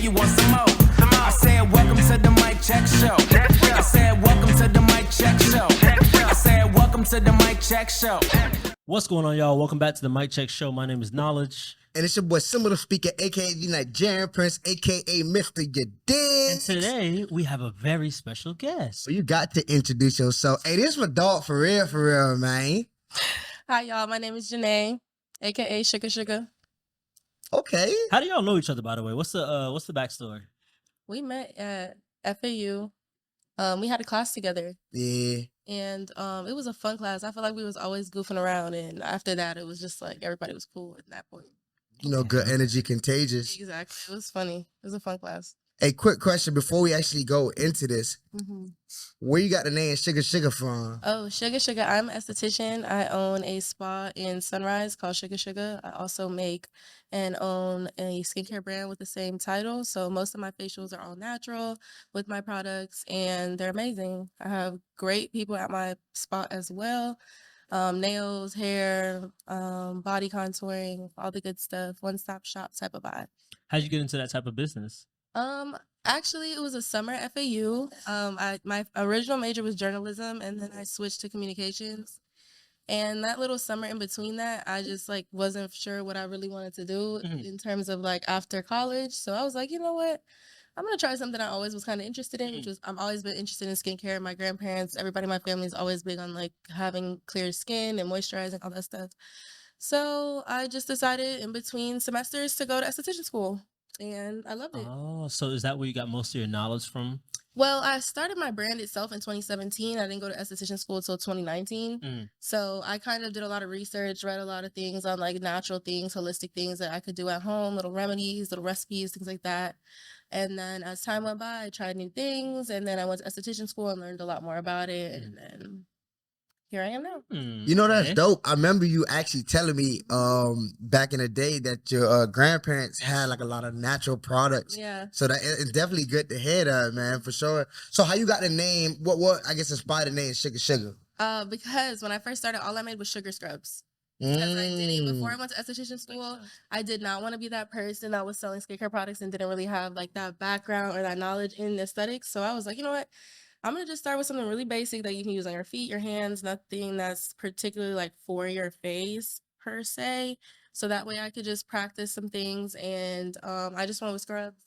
you want some more. I said, welcome to the mic check show. I said, welcome to the mic check show. I said, welcome to the mic check show. What's going on, y'all? Welcome back to the Mic Check Show. My name is Knowledge. And it's your boy SimbaTheSpeaker, a.k.a. the Nigerian Prince, a.k.a. Mr. You Dig. And today, we have a very special guest. So you got to introduce yourself. Hey, this my dog for real, man. Hi, y'all. My name is Janae, a.k.a. Sugar. Okay. How do y'all know each other, by the way? What's the backstory? We met at FAU. We had a class together. Yeah. And it was a fun class. I feel like we was always goofing around. And after that, it was just like everybody was cool at that point. You know, good energy contagious. Exactly. It was funny. It was a fun class. Hey, quick question before we actually go into this. Where you got the name Sugar from? Oh, Sugar. I'm an esthetician. I own a spa in Sunrise called Sugar. I also make and own a skincare brand with the same title. So most of my facials are all natural with my products, and they're amazing. I have great people at my spa as well. Nails, hair, body contouring, all the good stuff. One-stop shop type of vibe. How'd you get into that type of business? Actually, it was a summer at FAU. My original major was journalism, and then I switched to communications. And that little summer in between that, I just like wasn't sure what I really wanted to do in terms of like after college. So I was like, you know what? I'm gonna try something I always was kind of interested in, which was I've always been interested in skincare. My grandparents, everybody in my family is always big on like having clear skin and moisturizing, all that stuff. So I just decided in between semesters to go to esthetician school. And I loved it. Oh, so is that where you got most of your knowledge from? Well, I started my brand itself in 2017. I didn't go to esthetician school until 2019. So I kind of did a lot of research, read a lot of things on like natural things, holistic things that I could do at home, little remedies, little recipes, things like that. And then as time went by, I tried new things. And then I went to esthetician school and learned a lot more about it. And then here I am now. You know, that's dope. I remember you actually telling me back in the day that your grandparents had like a lot of natural products. Yeah. So that it's definitely good to hear that, man, for sure. So how you got the name, what I guess inspired the name Sugar? Because when I first started, all I made was sugar scrubs. Because I didn't, before I went to esthetician school, I did not want to be that person that was selling skincare products and didn't really have like that background or that knowledge in aesthetics. So I was like, you know what? I'm going to just start with something really basic that you can use on your feet, your hands, nothing that's particularly like for your face per se. So that way I could just practice some things. And I just went with scrubs.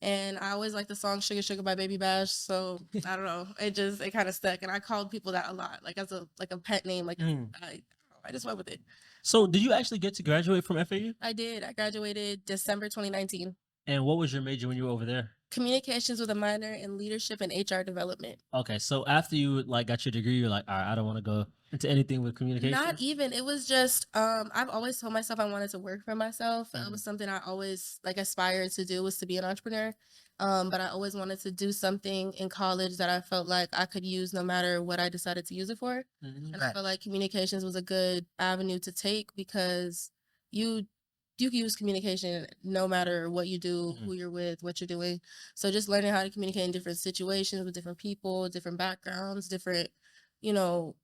And I always liked the song Sugar by Baby Bash. So I don't know. It kind of stuck. And I called people that a lot, like as a pet name. Like I just went with it. So did you actually get to graduate from FAU? I did. I graduated December 2019. And what was your major when you were over there? Communications with a minor in leadership and HR development. Okay, so after you like got your degree, you're like, all right, I don't want to go into anything with communication. Not even. It was just I've always told myself I wanted to work for myself. It was something I always like aspired to do, was to be an entrepreneur. But I always wanted to do something in college that I felt like I could use no matter what I decided to use it for. And I felt like communications was a good avenue to take because you can use communication no matter what you do, who you're with, what you're doing. So just learning how to communicate in different situations with different people, different backgrounds, different, you know,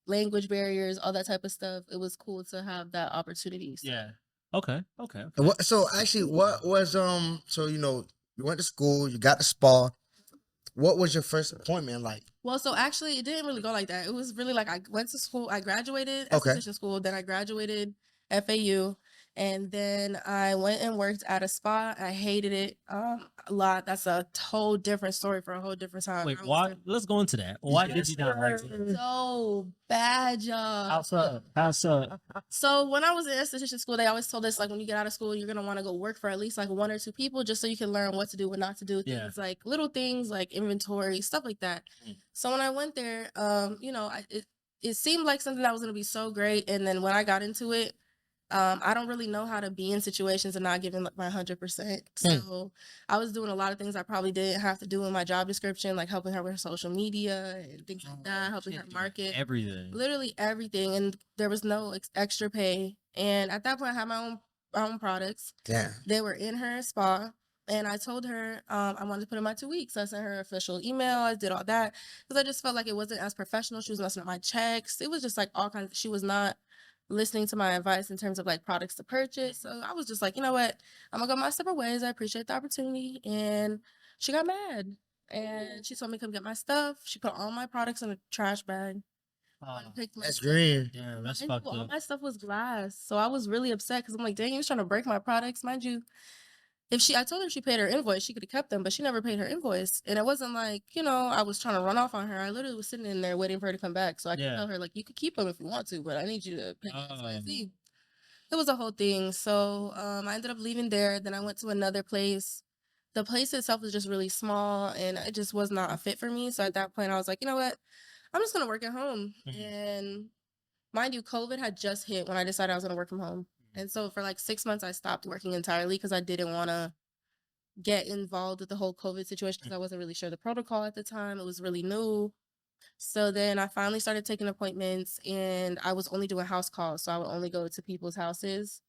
language barriers, all that type of stuff. It was cool to have that opportunity. So. Yeah. Okay. So actually, what was so you went to school, you got the spa. What was your first appointment like? Well, so actually, it didn't really go like that. It was really like I went to school, I graduated Okay. esthetician school, then I graduated FAU. And then I went and worked at a spa. I hated it a lot. That's a whole different story for a whole different time. Wait, why? Let's go into that. Why did you not like it? So bad, y'all. How so? So when I was in esthetician school, they always told us like when you get out of school, you're gonna want to go work for at least like 1 or 2 people just so you can learn what to do, what not to do. Things like little things like inventory, stuff like that. So when I went there, it seemed like something that was gonna be so great. And then when I got into it, I don't really know how to be in situations and not giving like my 100%. So I was doing a lot of things I probably didn't have to do in my job description, like helping her with social media and things like that, helping her market. Everything. Literally everything. And there was no extra pay. And at that point, I had my own products. Yeah. They were in her spa. And I told her I wanted to put in my 2 weeks. I sent her official email. I did all that because I just felt like it wasn't as professional. She was messing up my checks. It was just like all kinds. She was not listening to my advice in terms of like products to purchase. So I was just like, you know what? I'm gonna go my separate ways. I appreciate the opportunity. And she got mad. And she told me to come get my stuff. She put all my products in a trash bag. Picked my That's stuff. green. Yeah, that's Mind fucked you, all up. my stuff was glass. So I was really upset because I'm like, dang, you was trying to break my products. Mind you, I told her if she paid her invoice, she could have kept them, but she never paid her invoice. And it wasn't like, I was trying to run off on her. I literally was sitting in there waiting for her to come back. So I could tell her, like, you could keep them if you want to, but I need you to pay X, Y, and Z. It was a whole thing. So I ended up leaving there. Then I went to another place. The place itself was just really small and it just was not a fit for me. So at that point, I was like, you know what? I'm just going to work at home. And mind you, COVID had just hit when I decided I was going to work from home. And so for like 6 months, I stopped working entirely because I didn't want to get involved with the whole COVID situation because I wasn't really sure the protocol at the time. It was really new. So then I finally started taking appointments and I was only doing house calls. So I would only go to people's houses,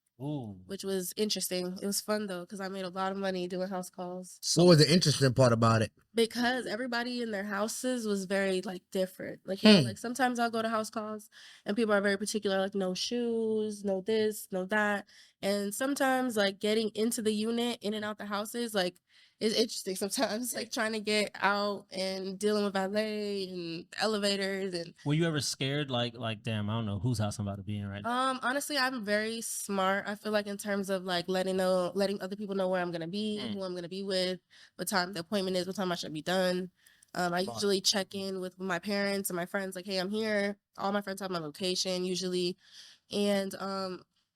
which was interesting. It was fun though because I made a lot of money doing house calls. What was the interesting part about it? Because everybody in their houses was very like different. Like, like sometimes I'll go to house calls and people are very particular, like no shoes, no this, no that. And sometimes like getting into the unit, in and out the houses, like is interesting sometimes, like trying to get out and dealing with valet and elevators. And were you ever scared? Like, damn, I don't know whose house I'm about to be in right now. honestly, I'm very smart. I feel like in terms of like letting other people know where I'm gonna be, who I'm gonna be with, what time the appointment is, what time I should be done. I usually check in with my parents and my friends, like, hey, I'm here. All my friends have my location usually, and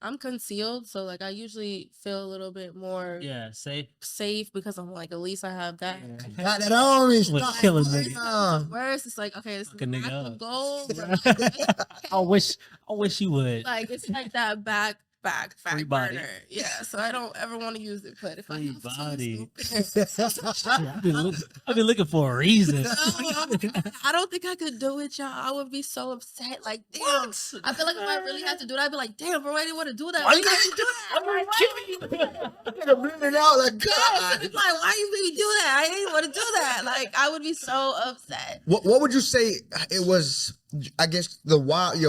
I'm concealed, so like I usually feel a little bit more safe because I'm like, at least I have that. Got that on me. Stop killing niggas. Worse, it's like, okay, this is not gold. I wish you would. Like it's like that back Free body. burner. Yeah, so I don't ever want to use it, but if I have body. to, I've been looking for a reason. I don't think I could do it, y'all. I would be so upset. Like, damn. What? I feel like if I really had to do it, I'd be like, damn, bro, I didn't want to do that. Why you gotta do that? I'm gonna blend it out like God. It's like, why you made me do that? I didn't want to do that. Like, I would be so upset. What would you say it was? I guess your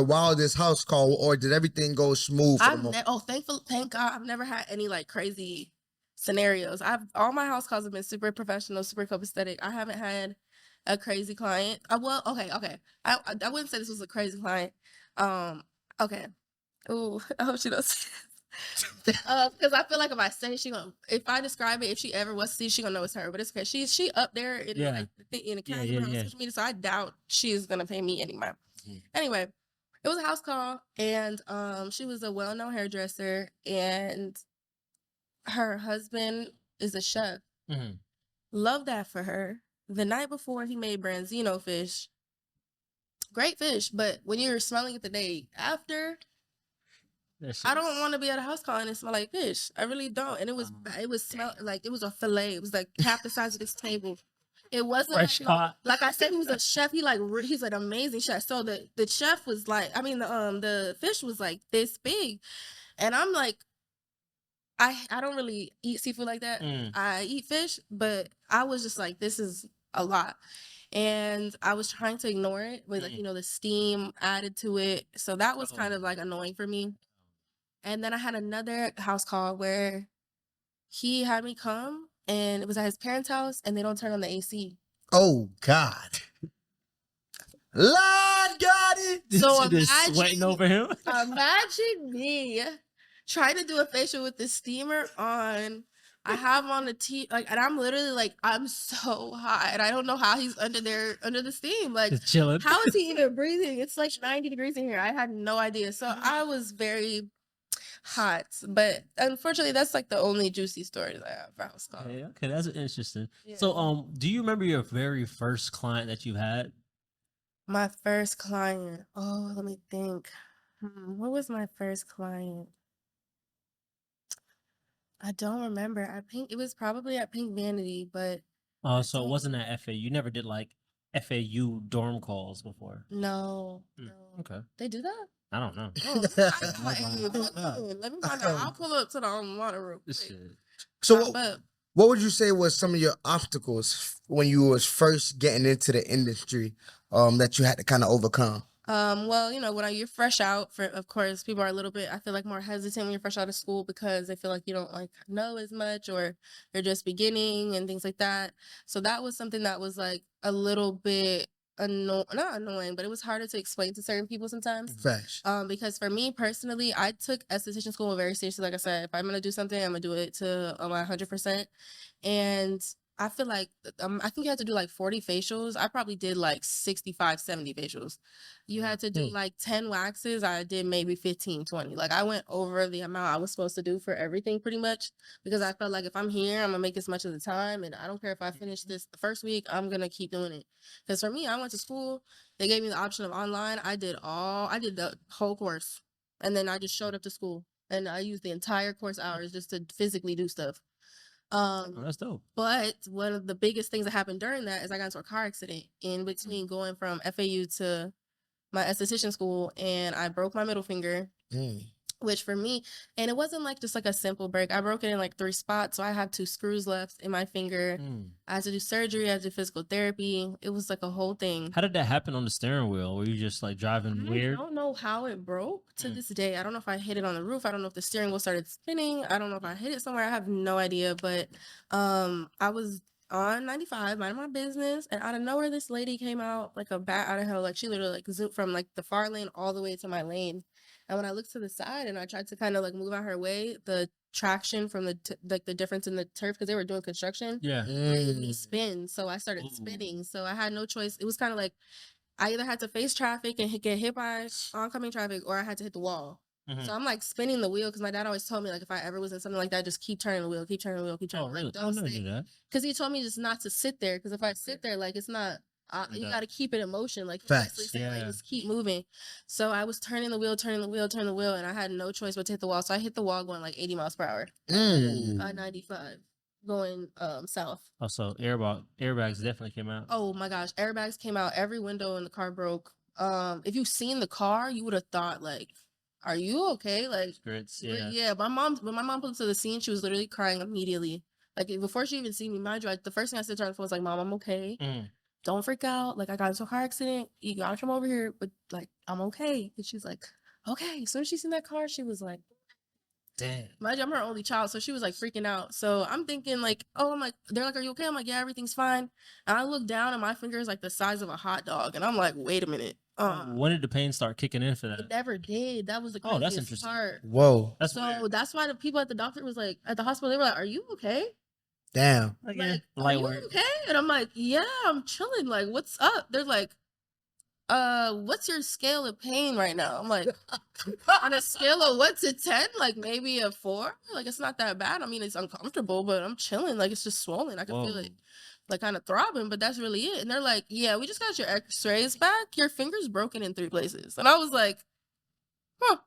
wildest house call, or did everything go smooth? Thank God, I've never had any like crazy scenarios. All my house calls have been super professional, super copacetic. I haven't had a crazy client. Okay. I wouldn't say this was a crazy client. Okay. Ooh, I hope she does. Because I feel like if I say if I describe it, if she ever was to see, she gonna know it's her. But it's okay. She up there in the camera on social media, so I doubt she's gonna pay me any money. Anyway, it was a house call, and she was a well-known hairdresser, and her husband is a chef. Love that for her. The night before, he made branzino fish. Great fish, but when you're smelling it the day after, I don't want to be at a house call and it smell like fish. I really don't. And it was smell like it was a fillet. It was like half the size of this table. It wasn't fresh caught. Like I said, he was a chef. He's an amazing chef. So the chef was like, the fish was like this big, and I'm like, I don't really eat seafood like that. I eat fish, but I was just like, this is a lot. And I was trying to ignore it with like, the steam added to it. So that was kind of like annoying for me. And then I had another house call where he had me come, and it was at his parents' house, and they don't turn on the AC. Oh God. Lord God it. So sweating over him. Imagine me trying to do a facial with the steamer on. I have on the and I'm literally like, I'm so hot, and I don't know how he's under the steam. Like, just chilling. How is he even breathing? It's like 90 degrees in here. I had no idea. So I was very hot, but unfortunately, that's like the only juicy story that I have for house call. Yeah, okay, that's interesting. Yeah. So, do you remember your very first client that you had? My first client. Oh, let me think. What was my first client? I don't remember. It was probably at Pink Vanity, but so it wasn't at FAU. You never did like FAU dorm calls before? No. Okay. They do that? I don't know. Let me find out. I'll pull up to the water room. So what would you say was some of your obstacles when you was first getting into the industry that you had to kind of overcome? Well, when you're fresh out, of course, people are a little bit, I feel like, more hesitant when you're fresh out of school because they feel like you don't like know as much or you're just beginning and things like that. So that was something that was like a little bit not annoying, but it was harder to explain to certain people sometimes. Facts. Because for me personally, I took esthetician school very seriously. Like I said, if I'm gonna do something, I'm gonna do it to my 100%. And I feel like I think you had to do like 40 facials. I probably did like 65, 70 facials. You had to do like 10 waxes. I did maybe 15, 20. Like I went over the amount I was supposed to do for everything pretty much because I felt like if I'm here, I'm gonna make as much of the time. And I don't care if I finish this the first week, I'm gonna keep doing it. Because for me, I went to school. They gave me the option of online. I did the whole course. And then I just showed up to school and I used the entire course hours just to physically do stuff. Oh, that's dope. But one of the biggest things that happened during that is I got into a car accident in between going from FAU to my esthetician school, and I broke my middle finger. Which for me, and it wasn't like just like a simple break. I broke it in like 3 spots, so I have 2 screws left in my finger. I had to do surgery. I had to do physical therapy. It was like a whole thing. How did that happen on the steering wheel? Were you just like driving weird? I don't know how it broke to this day. I don't know if I hit it on the roof. I don't know if the steering wheel started spinning. I don't know if I hit it somewhere. I have no idea. But I was on 95, minding my business, and out of nowhere, this lady came out like a bat out of hell. Like she literally like zoomed from like the far lane all the way to my lane. And when I looked to the side and I tried to kind of like move out her way, the traction from the the difference in the turf because they were doing construction, made me spin. So I started spinning. So I had no choice. It was kind of like I either had to face traffic and get hit by oncoming traffic, or I had to hit the wall. So I'm like spinning the wheel because my dad always told me like if I ever was in something like that, just keep turning the wheel, keep turning the wheel, keep turning. Oh, really? Like, don't stay. Because he told me just not to sit there. Because if I sit there, like it's not. You got to keep it in motion, like Facts. like, just keep moving. So I was turning the wheel, and I had no choice but to hit the wall. So I hit the wall going like 80 miles per hour on 95, going south. Oh, so airbags definitely came out. Oh my gosh, airbags came out. Every window in the car broke. If you've seen the car, you would have thought like, "Are you okay?" Like, yeah. When my mom pulled to the scene, she was literally crying immediately. Like before she even seen me, mind you, the first thing I said to her on the phone was like, "Mom, I'm okay. Don't freak out. Like I got into a car accident. You gotta come over here, but like I'm okay." And she's like, "Okay." As soon as she seen that car, she was like, damn. mind you, I'm her only child, so she was like freaking out. So I'm thinking like, oh, I'm like, they're like, "Are you okay?" I'm like, "Yeah, everything's fine." And I look down and my finger is like the size of a hot dog, and I'm like, "Wait a minute." When did the pain start kicking in for that? It never did. That was the Oh, that's craziest interesting. part. Whoa. That's So weird. that's why the people at the doctor was like, at the hospital, they were like, "Are you okay?" Damn. Like, Like, "Are light you work. okay?" And I'm like, "Yeah, I'm chilling. Like, what's up?" They're like, "What's your scale of pain right now?" I'm like, on a scale of 1 to 10, like maybe a 4. Like it's not that bad. I mean, it's uncomfortable, but I'm chilling. Like it's just swollen. I can feel it like kind of throbbing, but that's really it. And they're like, "Yeah, we just got your x-rays back. Your finger's broken in 3 places." And I was like, "Huh.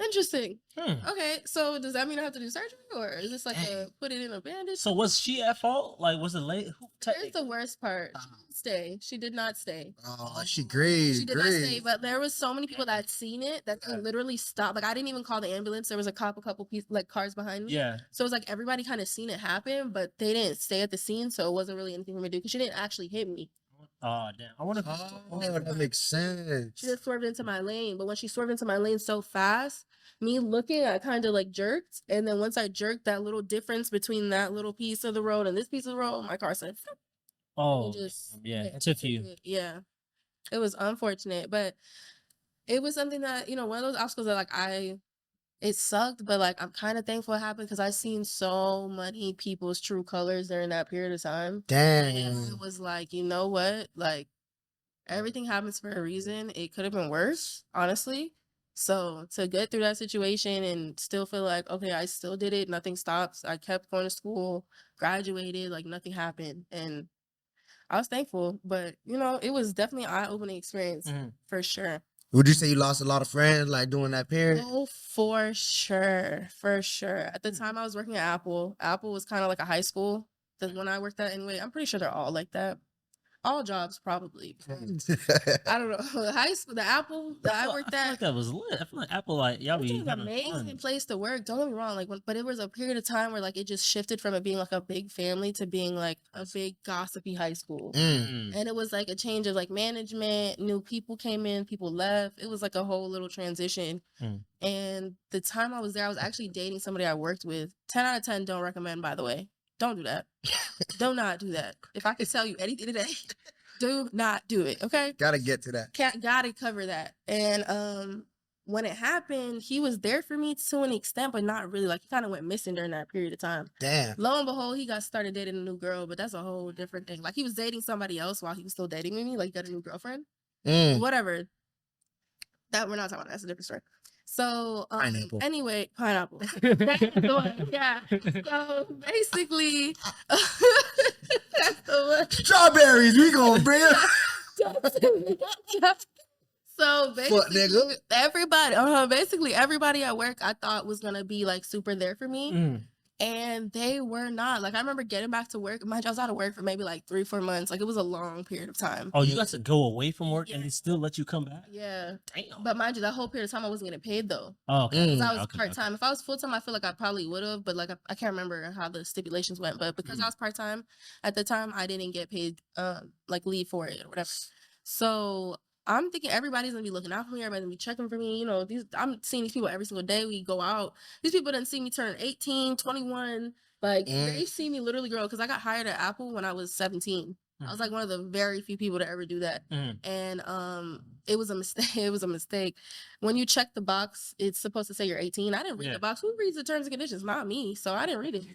Interesting. Okay, so does that mean I have to do surgery, or is this like a put it in a bandage?" So was she at fault? Like, was it late? Here's the worst part. She didn't stay. She did not stay. Oh, she great. She did not stay, but there was so many people that had seen it that they literally stopped. Like I didn't even call the ambulance. There was a couple like cars behind me. Yeah. So it was like everybody kind of seen it happen, but they didn't stay at the scene, so it wasn't really anything for me to do because she didn't actually hit me. Oh damn! I wonder. Oh, that makes sense. She just swerved into my lane, but when she swerved into my lane so fast, me looking, I kind of like jerked, and then once I jerked, that little difference between that little piece of the road and this piece of the road, my car said, Oh, just yeah. It took you. Yeah, it was unfortunate, but it was something that one of those obstacles that like it sucked, but like I'm kind of thankful it happened because I seen so many people's true colors during that period of time. Damn. And it was like, you know what, like everything happens for a reason. It could have been worse, honestly. So to get through that situation and still feel like, okay, I still did it. Nothing stops. I kept going to school, graduated, like nothing happened. And I was thankful, but it was definitely an eye-opening experience for sure. Would you say you lost a lot of friends like during that period? Oh, for sure. For sure. At the time I was working at Apple. Apple was kind of like a high school. The one I worked at anyway. I'm pretty sure they're all like that. All jobs probably. I don't know. High school, the Apple that I worked feel at. like that was lit. I feel like Apple, like y'all It be was an having amazing fun. place to work. Don't get me wrong. Like, but it was a period of time where like it just shifted from it being like a big family to being like a big gossipy high school. Mm. And it was like a change of like management. New people came in, people left. It was like a whole little transition. And the time I was there, I was actually dating somebody I worked with. 10 out of 10 don't recommend, by the way. Don't do that. Do not do that. If I could tell you anything today, do not do it. Okay. Gotta get to that. Gotta cover that. And when it happened, he was there for me to an extent, but not really. Like he kind of went missing during that period of time. Damn. Lo and behold, he got started dating a new girl, but that's a whole different thing. Like he was dating somebody else while he was still dating me. Like he got a new girlfriend. Whatever. That we're not talking about. That's a different story. So Pineapple. Anyway, pineapple. Yeah. So basically, that's the one. Strawberries, we gonna bring it. So basically, nigga. basically everybody at work I thought was gonna be like super there for me. And they were not. Like I remember getting back to work. Mind you, I was out of work for maybe like 3-4 months. Like it was a long period of time. Oh, you got to go away from work Yeah. and they still let you come back? Yeah. Damn. But mind you, that whole period of time I wasn't getting paid though. Oh, okay. Because I was Okay, part time. If I was full time, I feel like I probably would have. But like I can't remember how the stipulations went. But because I was part time at the time, I didn't get paid like leave for it or whatever. So I'm thinking everybody's gonna be looking out for me. Everybody's gonna be checking for me. You know, I'm seeing these people every single day. We go out. These people didn't see me turn 18, 21. Like they see me literally grow. Because I got hired at Apple when I was 17. I was like one of the very few people to ever do that. And it was a mistake. It was a mistake. When you check the box, it's supposed to say you're 18. I didn't read the box. Who reads the terms and conditions? Not me. So I didn't read it.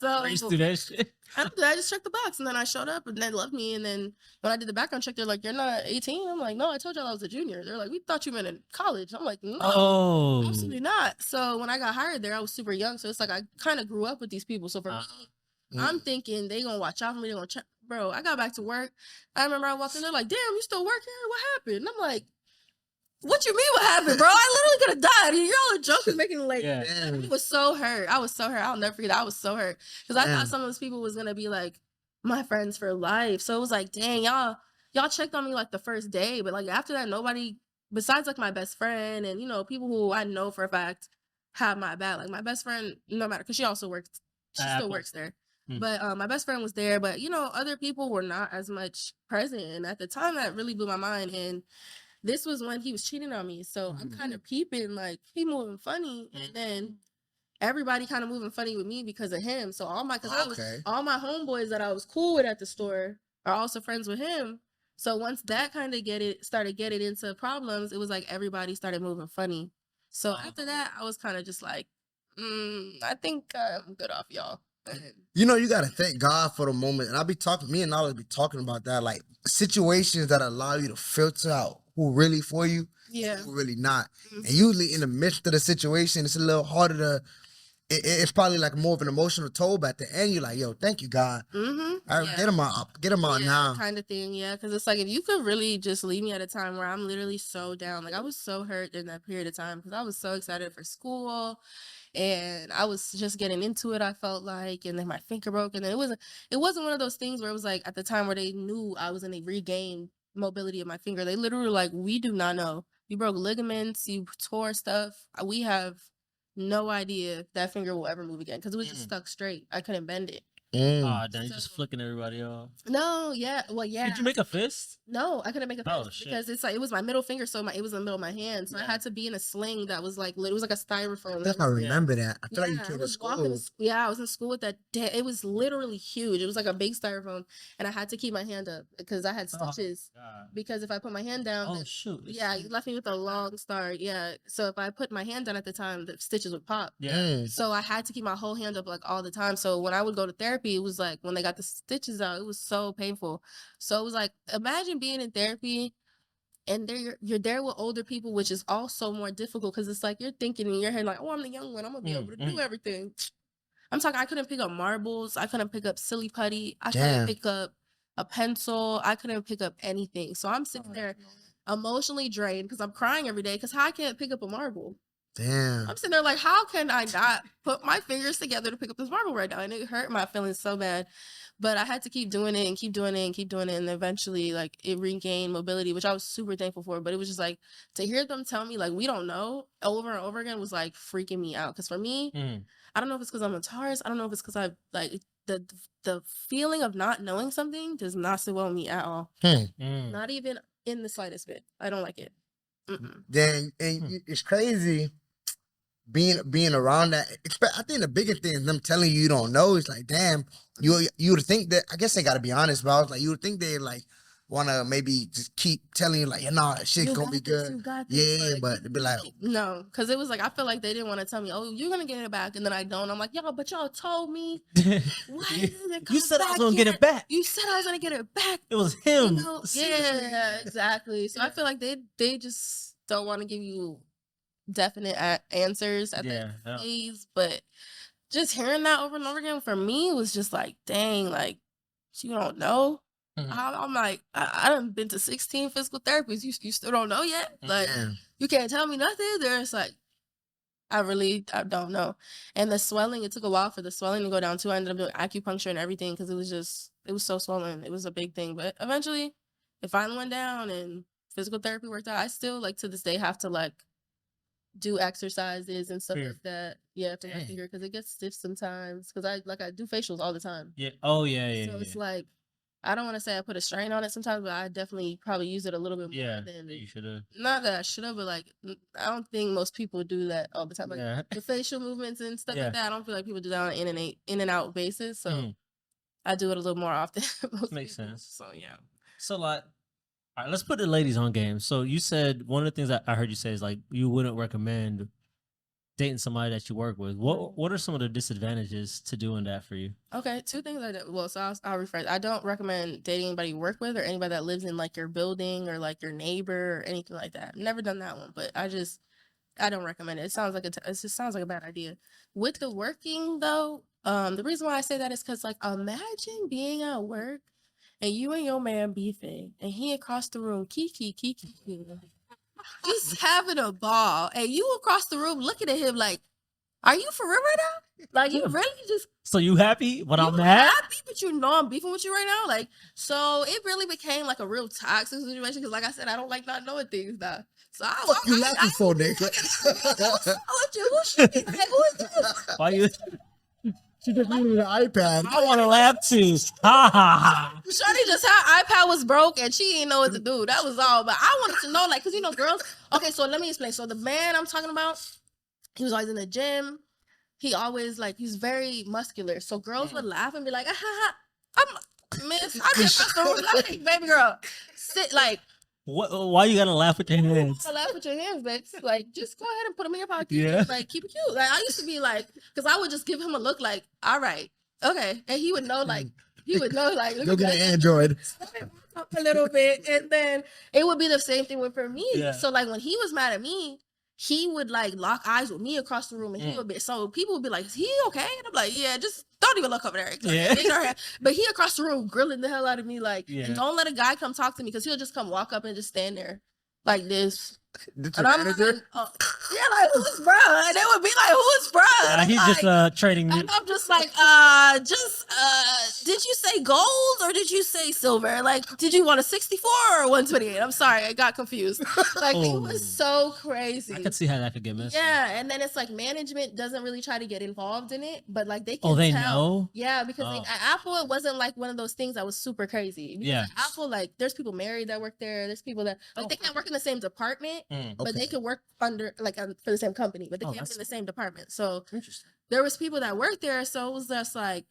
So I used to do that shit. I just checked the box and then I showed up and they loved me. And then when I did the background check, they're like, "You're not 18." I'm like, "No, I told y'all I was a junior." They're like, "We thought you meant in college." I'm like, "No, Oh. absolutely not." So when I got hired there, I was super young. So it's like I kind of grew up with these people. So for me, I'm thinking they gonna watch out for me. They're gonna check. Bro, I got back to work. I remember I walked in there like, "Damn, you still work here? What happened?" And I'm like, "What you mean what happened, bro? I literally could have died. Y'all are joking, making it like." I was so hurt. I was so hurt. I'll never forget. I was so hurt because I thought some of those people was gonna be like my friends for life. So it was like, dang, y'all checked on me like the first day, but like after that, nobody besides like my best friend and you know people who I know for a fact have my back. Like my best friend, no matter because she also works, she still works there. But my best friend was there, but you know other people were not as much present. And at the time, that really blew my mind. And this was when he was cheating on me. So I'm kind of peeping, like, he moving funny. And then everybody kind of moving funny with me because of him. So all my homeboys that I was cool with at the store are also friends with him. So once that kind of started getting into problems, it was like everybody started moving funny. So after that, I was kind of just like, I think I'm good off y'all. You know, you gotta thank God for the moment. And me and Nala be talking about that, like situations that allow you to filter out who really for you, who really not. And usually in the midst of the situation, it's a little harder to. It's probably like more of an emotional toll, but at the end, you're like, "Yo, thank you, God. Get him out now." Kind of thing, yeah. Because it's like if you could really just leave me at a time where I'm literally so down. Like I was so hurt in that period of time because I was so excited for school. And I was just getting into it, I felt like, and then my finger broke. And then it wasn't one of those things where it was like at the time where they knew I was in a regained mobility of my finger. They literally were like, "We do not know. You broke ligaments, you tore stuff. We have no idea if that finger will ever move again." Because it was just stuck straight. I couldn't bend it. Oh, then you just flicking everybody off. No, yeah. Well, yeah. Did you make a fist? No, I couldn't make a fist because it's like it was my middle finger, so it was in the middle of my hand. So I had to be in a sling that was like it was like a styrofoam. I think I remember that. I feel like you came to school. I was in school with that. It was literally huge. It was like a big styrofoam, and I had to keep my hand up because I had stitches. Because if I put my hand down, you left me with a long start. Yeah, so if I put my hand down at the time, the stitches would pop. So I had to keep my whole hand up like all the time. So when I would go to therapy, it was like when they got the stitches out, it was so painful. So it was like, imagine being in therapy and you're there with older people, which is also more difficult because it's like you're thinking in your head like, "Oh, I'm the young one, I'm gonna be able to do everything." I'm talking, I couldn't pick up marbles, I couldn't pick up silly putty, I couldn't pick up a pencil, I couldn't pick up anything. So I'm sitting there emotionally drained because I'm crying every day because I can't pick up a marble. Damn. I'm sitting there like, how can I not put my fingers together to pick up this marble right now? And it hurt my feelings so bad. But I had to keep doing it and keep doing it and keep doing it. And eventually, like, it regained mobility, which I was super thankful for. But it was just like, to hear them tell me, like, we don't know over and over again was like freaking me out. Because for me, I don't know if it's because I'm a Taurus. I don't know if it's because I, like, the feeling of not knowing something does not sit well with me at all. Not even in the slightest bit. I don't like it. Then, and it's crazy being around that. I think the biggest thing is them telling you don't know. It's like, damn, you would think that, I guess they got to be honest, but I was like, you would think they like want to maybe just keep telling you like, nah, that shit's going to be good. Yeah, like, but it'd be like, no, because it was like, I feel like they didn't want to tell me, oh, you're going to get it back. And then I don't. I'm like, y'all, but y'all told me. Why didn't it come You said I was back going to get it back. You said I was going to get it back. It was him. You know? Yeah, exactly. So I feel like they just don't want to give you definite answers at the phase, but just hearing that over and over again for me was just like, dang, like, you don't know. I'm like, I done been to 16 physical therapies. You still don't know yet? Like, you can't tell me nothing. There's like, I don't know. And the swelling, it took a while for the swelling to go down too. I ended up doing acupuncture and everything because it was so swollen. It was a big thing. But eventually it finally went down and physical therapy worked out. I still, like, to this day have to, like, do exercises and stuff like that. Yeah, for my finger because it gets stiff sometimes. Because I do facials all the time. Yeah. Oh yeah. So it's like, I don't want to say I put a strain on it sometimes, but I definitely probably use it a little bit more than you should have. Not that I should have, but like, I don't think most people do that all the time. Like the facial movements and stuff like that. I don't feel like people do that on an in and out basis. So I do it a little more often. Makes sense. So yeah. So like, all right, let's put the ladies on game. So you said one of the things that I heard you say is like you wouldn't recommend dating somebody that you work with. What are some of the disadvantages to doing that for you? Okay, two things I do. Well, so I'll rephrase. I don't recommend dating anybody you work with or anybody that lives in like your building or like your neighbor or anything like that. I've never done that one, but I don't recommend it. It sounds like it just sounds like a bad idea. With the working though, the reason why I say that is because like imagine being at work and you and your man beefing and he across the room kiki just having a ball, and you across the room looking at him like, are you for real right now? Like, you really just... So you happy when I'm mad? Happy, but you know I'm beefing with you right now? Like, so it really became like a real toxic situation, because like I said, I don't like not knowing things now. So What you laughing for, nigga? Who is this? Why you... She just needed an iPad. I want to laugh too. Ha ha ha. Shorty just her iPad was broke and she didn't know what to do. That was all. But I wanted to know, like, because you know, girls. Okay, so let me explain. So the man I'm talking about, he was always in the gym. He always like he's very muscular. So girls would laugh and be like, I'm just like, baby girl, sit like. Why you gotta laugh with your hands? I laugh with your hands, but like, just go ahead and put them in your pocket. Yeah. Like, keep it cute. Like, I used to be like, because I would just give him a look like, all right, okay. And he would know, like, go get an Android. A little bit. And then it would be the same thing for me. Yeah. So, like, when he was mad at me, he would, like, lock eyes with me across the room. And he would be, so people would be like, is he okay? And I'm like, yeah, just don't even look over there. Yeah. But he across the room grilling the hell out of me, like, and don't let a guy come talk to me, because he'll just come walk up and just stand there like this. Did you manager? Yeah, like, who's bruh? And they would be like, who's bruh? Yeah, he's like, just trading. And I'm just like, did you say gold or did you say silver? Like, did you want a 64 or 128? I'm sorry, I got confused. Like, it was so crazy. I could see how that could get messy. Yeah, and then it's like management doesn't really try to get involved in it, but like they can they tell. know? Yeah, because at Apple, it wasn't like one of those things that was super crazy. Because yeah. at Apple, like, there's people married that work there. There's people that, like, they can't work in the same department, but they could work under, like, for the same company, but they can't be in the same department. So there was people that worked there, so it was just like,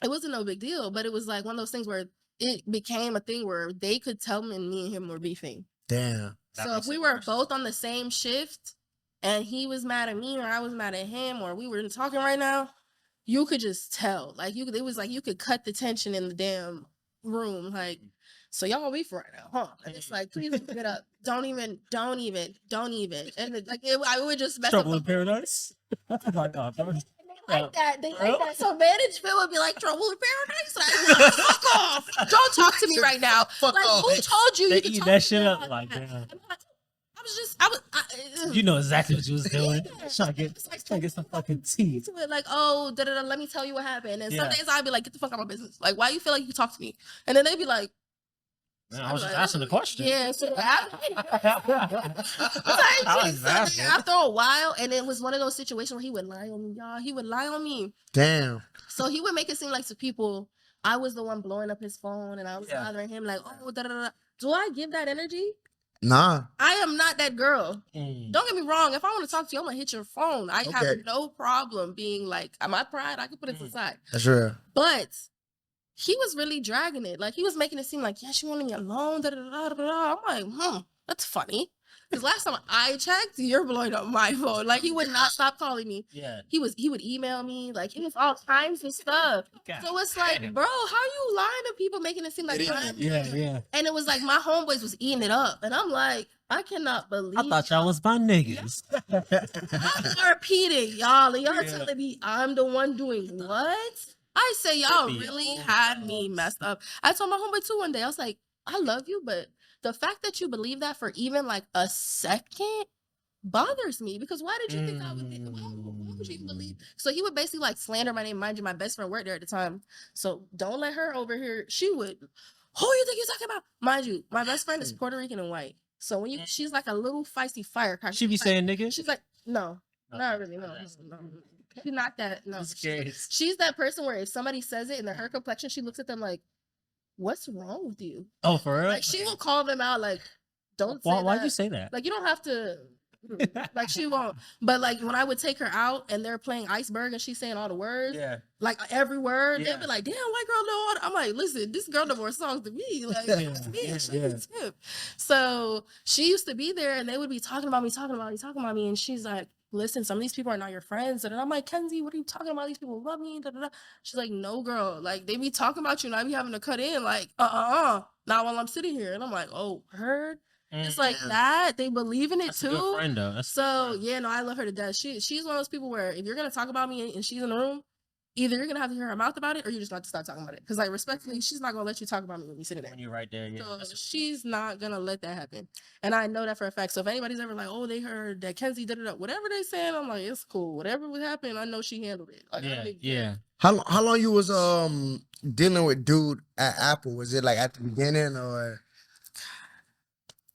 it wasn't no big deal, but it was like one of those things where it became a thing where they could tell me and him were beefing. Damn. So if we were both on the same shift and he was mad at me or I was mad at him or we were talking right now, you could just tell. Like, it was like you could cut the tension in the damn room. Like, so y'all beef right now, huh? And it's like, please get up. Don't even. And like, I would just mess Trouble up in Paradise? Oh my God. Like that. They like that. So management would be like, trouble in paradise. Like, fuck off. Don't talk to me right now. Fuck like, off. who told you They you could eat talk that to shit me up like like that? damn. I'm You know exactly what you was doing. Trying to get some fucking tea. Like, oh, let me tell you what happened. And some days I'd be like, get the fuck out of my business. Like, why you feel like you can talk to me? And then they'd be like, Man, I was just asking the question. yeah. So after a while, and it was one of those situations where he would lie on me, y'all. He would lie on me. Damn. So he would make it seem like to people, I was the one blowing up his phone and I was bothering him. Like, oh, Do I give that energy? Nah. I am not that girl. Don't get me wrong. If I want to talk to you, I'm going to hit your phone. I have no problem being like, my pride, I can put it aside. That's real. But he was really dragging it. Like, he was making it seem like, yeah, she wanted me alone. I'm like, that's funny. Because last time I checked, you're blowing up my phone. Like, he would not stop calling me. Yeah. He would email me. Like, it was all kinds of stuff. God. So it's like, bro, how you lying to people, making it seem like yeah. And it was like my homeboys was eating it up. And I'm like, I cannot believe I thought y'all was my niggas. I'm repeating, y'all. And y'all telling me I'm the one doing what? I say y'all really had me messed up. I told my homeboy too one day. I was like, I love you, but the fact that you believe that for even like a second bothers me, because why did you think I would think? Why would you even believe? So he would basically like slander my name. Mind you, my best friend worked there at the time. So don't let her over here. She would, who you think you're talking about? Mind you, my best friend is Puerto Rican and white. So when she's like a little feisty firecracker. She be saying nigga? She's like, no, not really, no. She's not that, no. She's that person where if somebody says it in her complexion, she looks at them like, what's wrong with you? Oh, for real? Like, she will call them out, like, don't say that. Why'd you say that? Like, you don't have to, like, she won't. But, like, when I would take her out and they're playing Iceberg and she's saying all the words, like, every word, they'd be like, damn, white girl know all. I'm like, listen, this girl know more songs than me. Like, she's hip. So she used to be there and they would be talking about me. And she's like, listen, some of these people are not your friends. And I'm like, Kenzie, what are you talking about? These people love me. She's like, no, girl. Like, they be talking about you and I be having to cut in like, not while I'm sitting here. And I'm like, oh, heard? It's like that. They believe in it too. A good friend, though. I love her to death. She's one of those people where if you're going to talk about me and she's in the room, either you're going to have to hear her mouth about it or you just have to stop talking about it. Because, like, respectfully, she's not going to let you talk about me when you're sitting there. When you're right there, So she's not going to let that happen. And I know that for a fact. So if anybody's ever like, oh, they heard that Kenzie did it up, whatever they saying, I'm like, it's cool. Whatever would happen, I know she handled it. Like, How long you was dealing with dude at Apple? Was it like at the beginning or?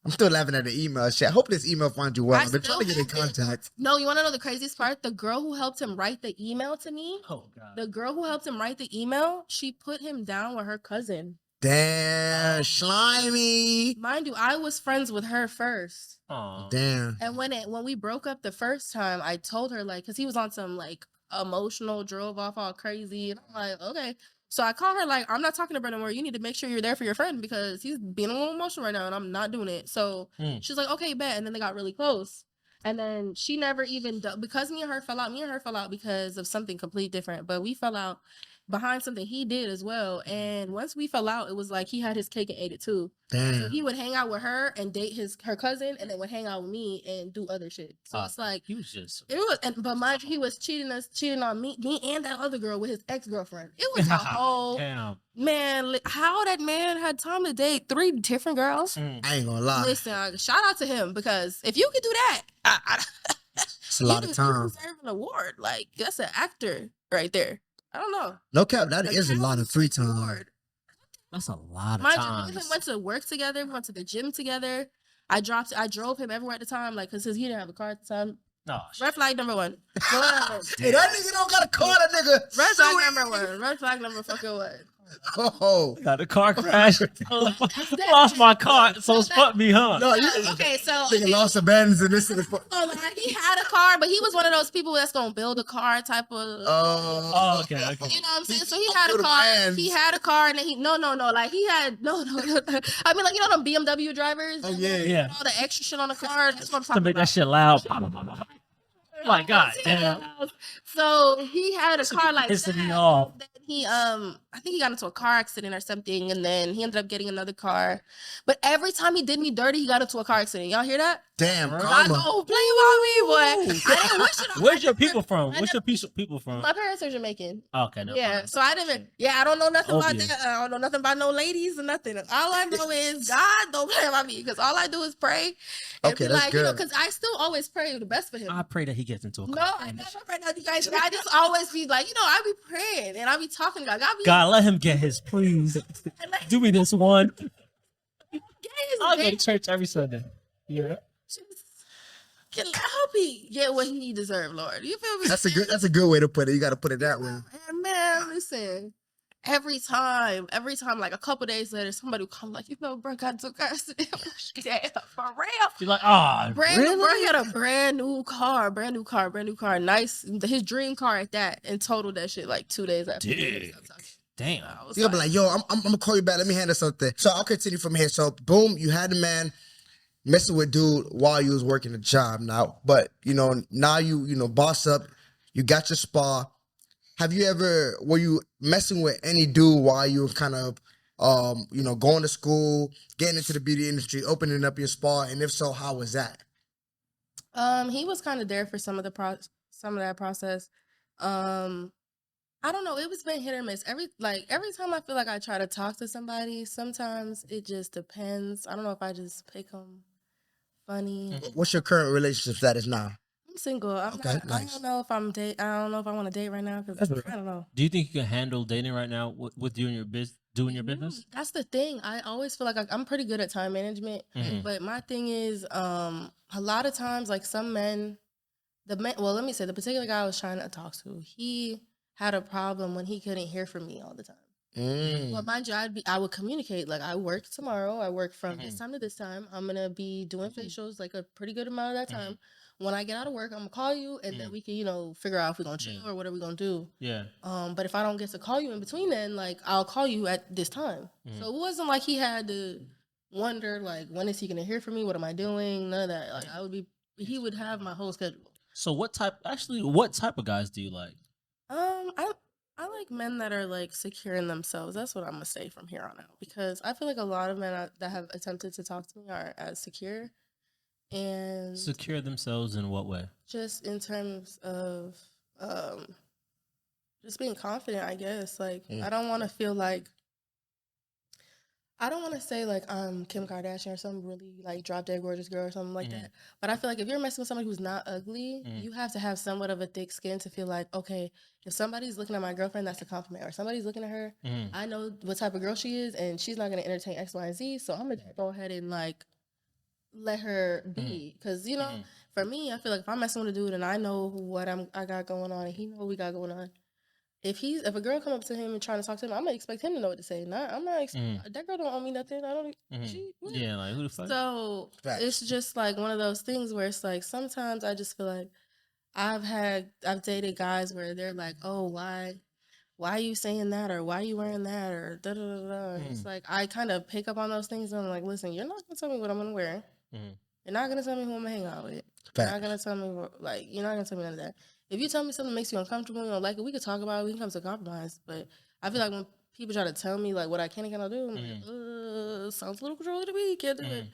I'm still laughing at the email chat. Hope this email finds you well. I've been trying to get in contact. No, you want to know the craziest part? The girl who helped him write the email to me. Oh, God. The girl who helped him write the email, she put him down with her cousin. Damn, slimy. Mind you, I was friends with her first. Oh, damn. And when we broke up the first time, I told her, like, because he was on some like emotional, drove off all crazy, and I'm like, okay. So I called her like, I'm not talking to Brendan more. You need to make sure you're there for your friend because he's being a little emotional right now and I'm not doing it. So she's like, okay, bet. And then they got really close. And then she never even, because me and her fell out because of something completely different. But we fell out behind something he did as well. And once we fell out, it was like he had his cake and ate it too. Damn. So he would hang out with her and date her cousin and then would hang out with me and do other shit. So it's like, he was just, but mind you, he was cheating on me and that other girl with his ex-girlfriend. It was a whole, man, how that man had time to date 3 different girls. I ain't gonna lie. Listen, shout out to him because if you could do that, it's a lot of time. You deserve an award. Like, that's an actor right there. I don't know. No cap, that is a lot of free time. That's a lot of time. We went to work together. We went to the gym together. I drove him everywhere at the time, like, because he didn't have a car at the time. No. Red flag number 1. Hey, that nigga don't got a car, that nigga. Red flag number 1. Red flag number fucking 1. Oh, got a car crash. Lost my car, so fuck me, huh? No, okay, so nigga lost a Benz and this is. He had a car, but he was one of those people that's gonna build a car type of. Oh, okay. You know what I'm saying? So he had a car. He had a car, and then like he had no. I mean, like, you know them BMW drivers. Oh yeah. All the extra shit on the car. That's what I'm talking about. To make that shit loud. Oh my God, damn. So he had a car like that. Me off. Then he I think he got into a car accident or something, and then he ended up getting another car. But every time he did me dirty, he got into a car accident. Y'all hear that? Damn, Right. God karma. don't play about me, boy. I didn't wish it on Where's your my people from? I Where's your people from? My parents are Jamaican. Okay, no. Yeah, so I didn't. Yeah, I don't know nothing about Obvious. that. I don't know nothing about no ladies or nothing. All I know is God don't play about me because all I do is pray and Okay, be that's like, good. because I still always pray the best for him. I pray that he gets into a car. No, I never pray nothing, guys. I just always be like, I be praying and I be talking to God. God, let him get his, please. Do me this one. I'll go to church every Sunday. Yeah. I hope he get what he deserves, Lord. You feel me? That's a good way to put it. You got to put it that way. And man, listen. Every time, like a couple days later, somebody would come like, bro, God took us. Damn, for real. You're like, oh, Bro, really? he had a brand new car. Nice, his dream car at that, and totaled that shit like 2 days after. Damn. You're gonna be like, yo, I'm gonna call you back. Let me handle something. So I'll continue from here. So boom, you had the man messing with dude while you was working a job now. But now you boss up, you got your spa. Were you messing with any dude while you were kind of going to school, getting into the beauty industry, opening up your spa? And if so, how was that? He was kind of there for some of that process. I don't know. It was been hit or miss. Every time I feel like I try to talk to somebody, sometimes it just depends. I don't know if I just pick them funny. What's your current relationship status now? I'm single. Nice. I don't know if I want to date right now because I don't know. Do you think you can handle dating right now with doing your business? That's the thing. I always feel like I'm pretty good at time management, but my thing is, a lot of times, like some men, let me say the particular guy I was trying to talk to, he had a problem when he couldn't hear from me all the time. Well, mind you, I would communicate. Like, I work tomorrow. I work from this time to this time. I'm gonna be doing facials like a pretty good amount of that time. When I get out of work, I'm gonna call you, and then we can, figure out if we're gonna chill or what are we gonna do. Yeah. But if I don't get to call you in between, then like I'll call you at this time. So it wasn't like he had to wonder like when is he gonna hear from me? What am I doing? None of that. Like he would have my whole schedule. So what type of guys do you like? I like men that are like secure in themselves. That's what I'm gonna say from here on out, because I feel like a lot of men that have attempted to talk to me are as secure and secure themselves in what way? Just in terms of just being confident, I guess. Like I don't want to feel like I don't want to say like I'm Kim Kardashian or some really like drop dead gorgeous girl or something like that. But I feel like if you're messing with somebody who's not ugly, you have to have somewhat of a thick skin to feel like, okay, if somebody's looking at my girlfriend, that's a compliment. Or somebody's looking at her, I know what type of girl she is, and she's not going to entertain X, Y, and Z. So I'm going to go ahead and like let her be. Because, for me, I feel like if I'm messing with a dude and I know what I got going on and he know what we got going on, if a girl come up to him and trying to talk to him, I'm gonna expect him to know what to say. That girl don't owe me nothing. I don't. Yeah, like who the fuck? So it's just like one of those things where it's like sometimes I just feel like I've dated guys where they're like, oh, why are you saying that, or why are you wearing that, or da da da da. It's like I kind of pick up on those things and I'm like, listen, you're not gonna tell me what I'm gonna wear. You're not gonna tell me who I'm gonna hang out with. You're not gonna tell me you're not gonna tell me none of that. If you tell me something makes you uncomfortable, you don't like it, we could talk about it. We can come to a compromise. But I feel like when people try to tell me like what I can and cannot do, I'm like, sounds a little controlling to me. Can't do it.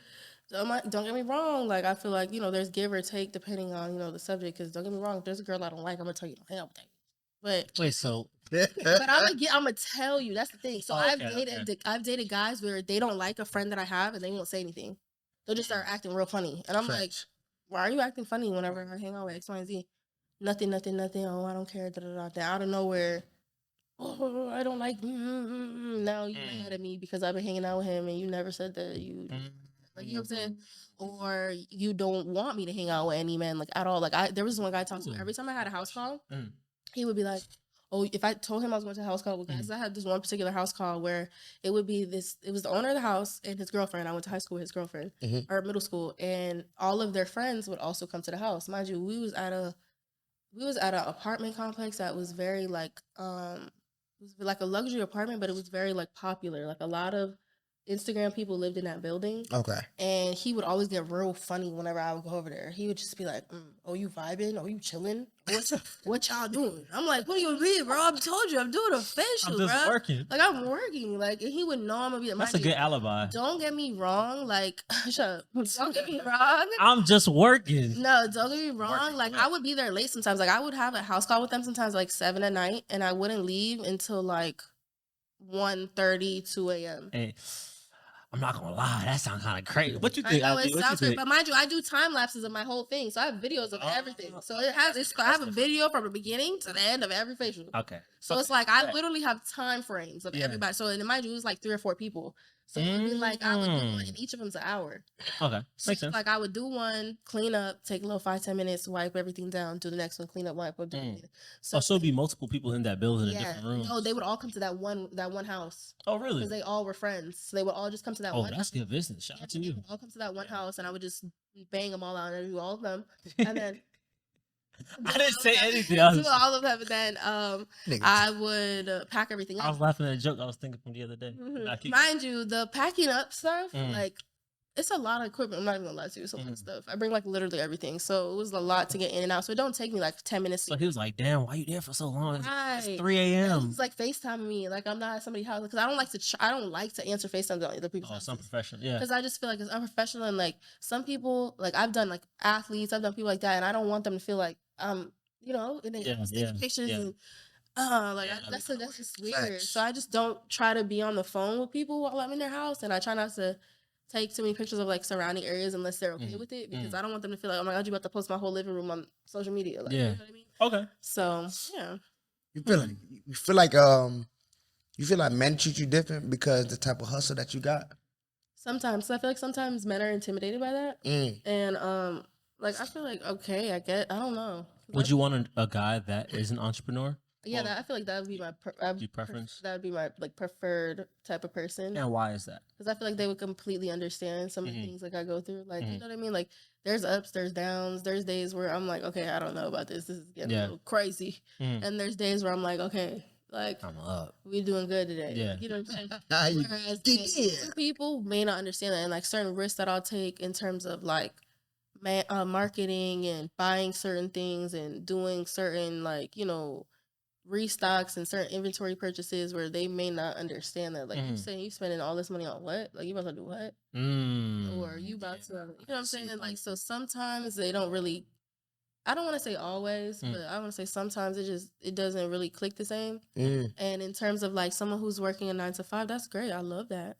So don't get me wrong. Like I feel like there's give or take depending on the subject. Because don't get me wrong, if there's a girl I don't like, I'm gonna tell you don't hang out with that. But wait, so but I'm gonna tell you. That's the thing. So I've dated guys where they don't like a friend that I have and they won't say anything. They'll just start acting real funny, and I'm like, why are you acting funny whenever I hang out with X, Y, and Z? Nothing. Oh, I don't care. Out of nowhere. Oh, I don't like. Now you mad at me because I've been hanging out with him and you never said that you. Like, you know what I'm saying? Or you don't want me to hang out with any man like at all. Like there was one guy I talked to every time I had a house call, he would be like, oh, if I told him I was going to a house call with guys, I had this one particular house call where it would be it was the owner of the house and his girlfriend. I went to high school with his girlfriend or middle school, and all of their friends would also come to the house. Mind you, we was at an apartment complex that was very like it was like a luxury apartment, but it was very like popular. Like a lot of Instagram people lived in that building. Okay. And he would always get real funny whenever I would go over there. He would just be like, "Oh, you vibing? Oh, you chilling? What y'all doing?" I'm like, "What do you mean, bro? I told you I'm doing a facial, I'm just bro. working. Like I'm working. Like, and he would know I'm gonna be. That's a good alibi. Don't get me wrong. Like, shut up. Don't get me wrong. I'm just working. No, don't get me wrong. Like, I would be there late sometimes. Like, I would have a house call with them sometimes, like 7 at night, and I wouldn't leave until like 1:30, 2 a.m. Hey, I'm not gonna lie, that sounds kind of crazy. What you I think? know Alfie? it What you sounds great, think? but mind you, I do time lapses of my whole thing, so I have videos of everything. So I have a video from the beginning to the end of every facial. Okay. So it's like I literally have time frames of everybody. So and mind you, it was like 3 or 4 people. So it'd be like I would do one, and each of them's an hour. Okay, So makes sense. like I would do one, clean up, take a little 5-10 minutes, wipe everything down, do the next one, clean up, wipe. Do it. So it'd be multiple people in that building in different rooms. No, they would all come to that one house. Oh, really? Because they all were friends. So they would all just come to that Oh, one that's house. good business. Shout out to They you. would all come to that one house, and I would just bang them all out and do all of them. And then I didn't say anything. do all of them, and then I would pack everything up. I was laughing at a joke I was thinking from the other day. Mind you, the packing up stuff, like, it's a lot of equipment. I'm not even gonna lie to you. It's a lot of stuff. I bring like literally everything. So it was a lot to get in and out. So it don't take me like 10 minutes. So he was like, "Damn, why you there for so long? It's Right. 3 a.m." It's like FaceTiming me. Like I'm not at somebody's house because I don't like to answer FaceTimes on other people's Oh, houses. some professional. Yeah. Because I just feel like it's unprofessional, and like some people, like I've done like athletes, I've done people like that, and I don't want them to feel like you know, and they take pictures and that's just weird. Facts. So I just don't try to be on the phone with people while I'm in their house, and I try not to take too many pictures of like surrounding areas unless they're okay with it, because I don't want them to feel like, oh my god, you about to post my whole living room on social media. Like, you know what I mean? Okay. So yeah. You feel like men treat you different because the type of hustle that you got? Sometimes. So I feel like sometimes men are intimidated by that. And like I feel like okay, I don't know. Would you want a guy that is an entrepreneur? Yeah, I feel like that would be my preference. That would be my like preferred type of person. And why is that? Because I feel like they would completely understand some of the things like I go through. Like you know what I mean? Like there's ups, there's downs. There's days where I'm like, okay, I don't know about this. This is getting a little crazy. And there's days where I'm like, okay, like I'm up. We doing good today. Yeah. You know what I'm saying? Whereas some people may not understand that, and like certain risks that I'll take in terms of like marketing and buying certain things and doing certain like, you know, restocks and certain inventory purchases where they may not understand that. Like you saying you spending all this money on what? Like you about to do what? Or you about to, you know what I'm saying? Like so sometimes they don't really, I don't want to say always, but I want to say sometimes it doesn't really click the same. And in terms of like someone who's working a 9 to 5, that's great. I love that.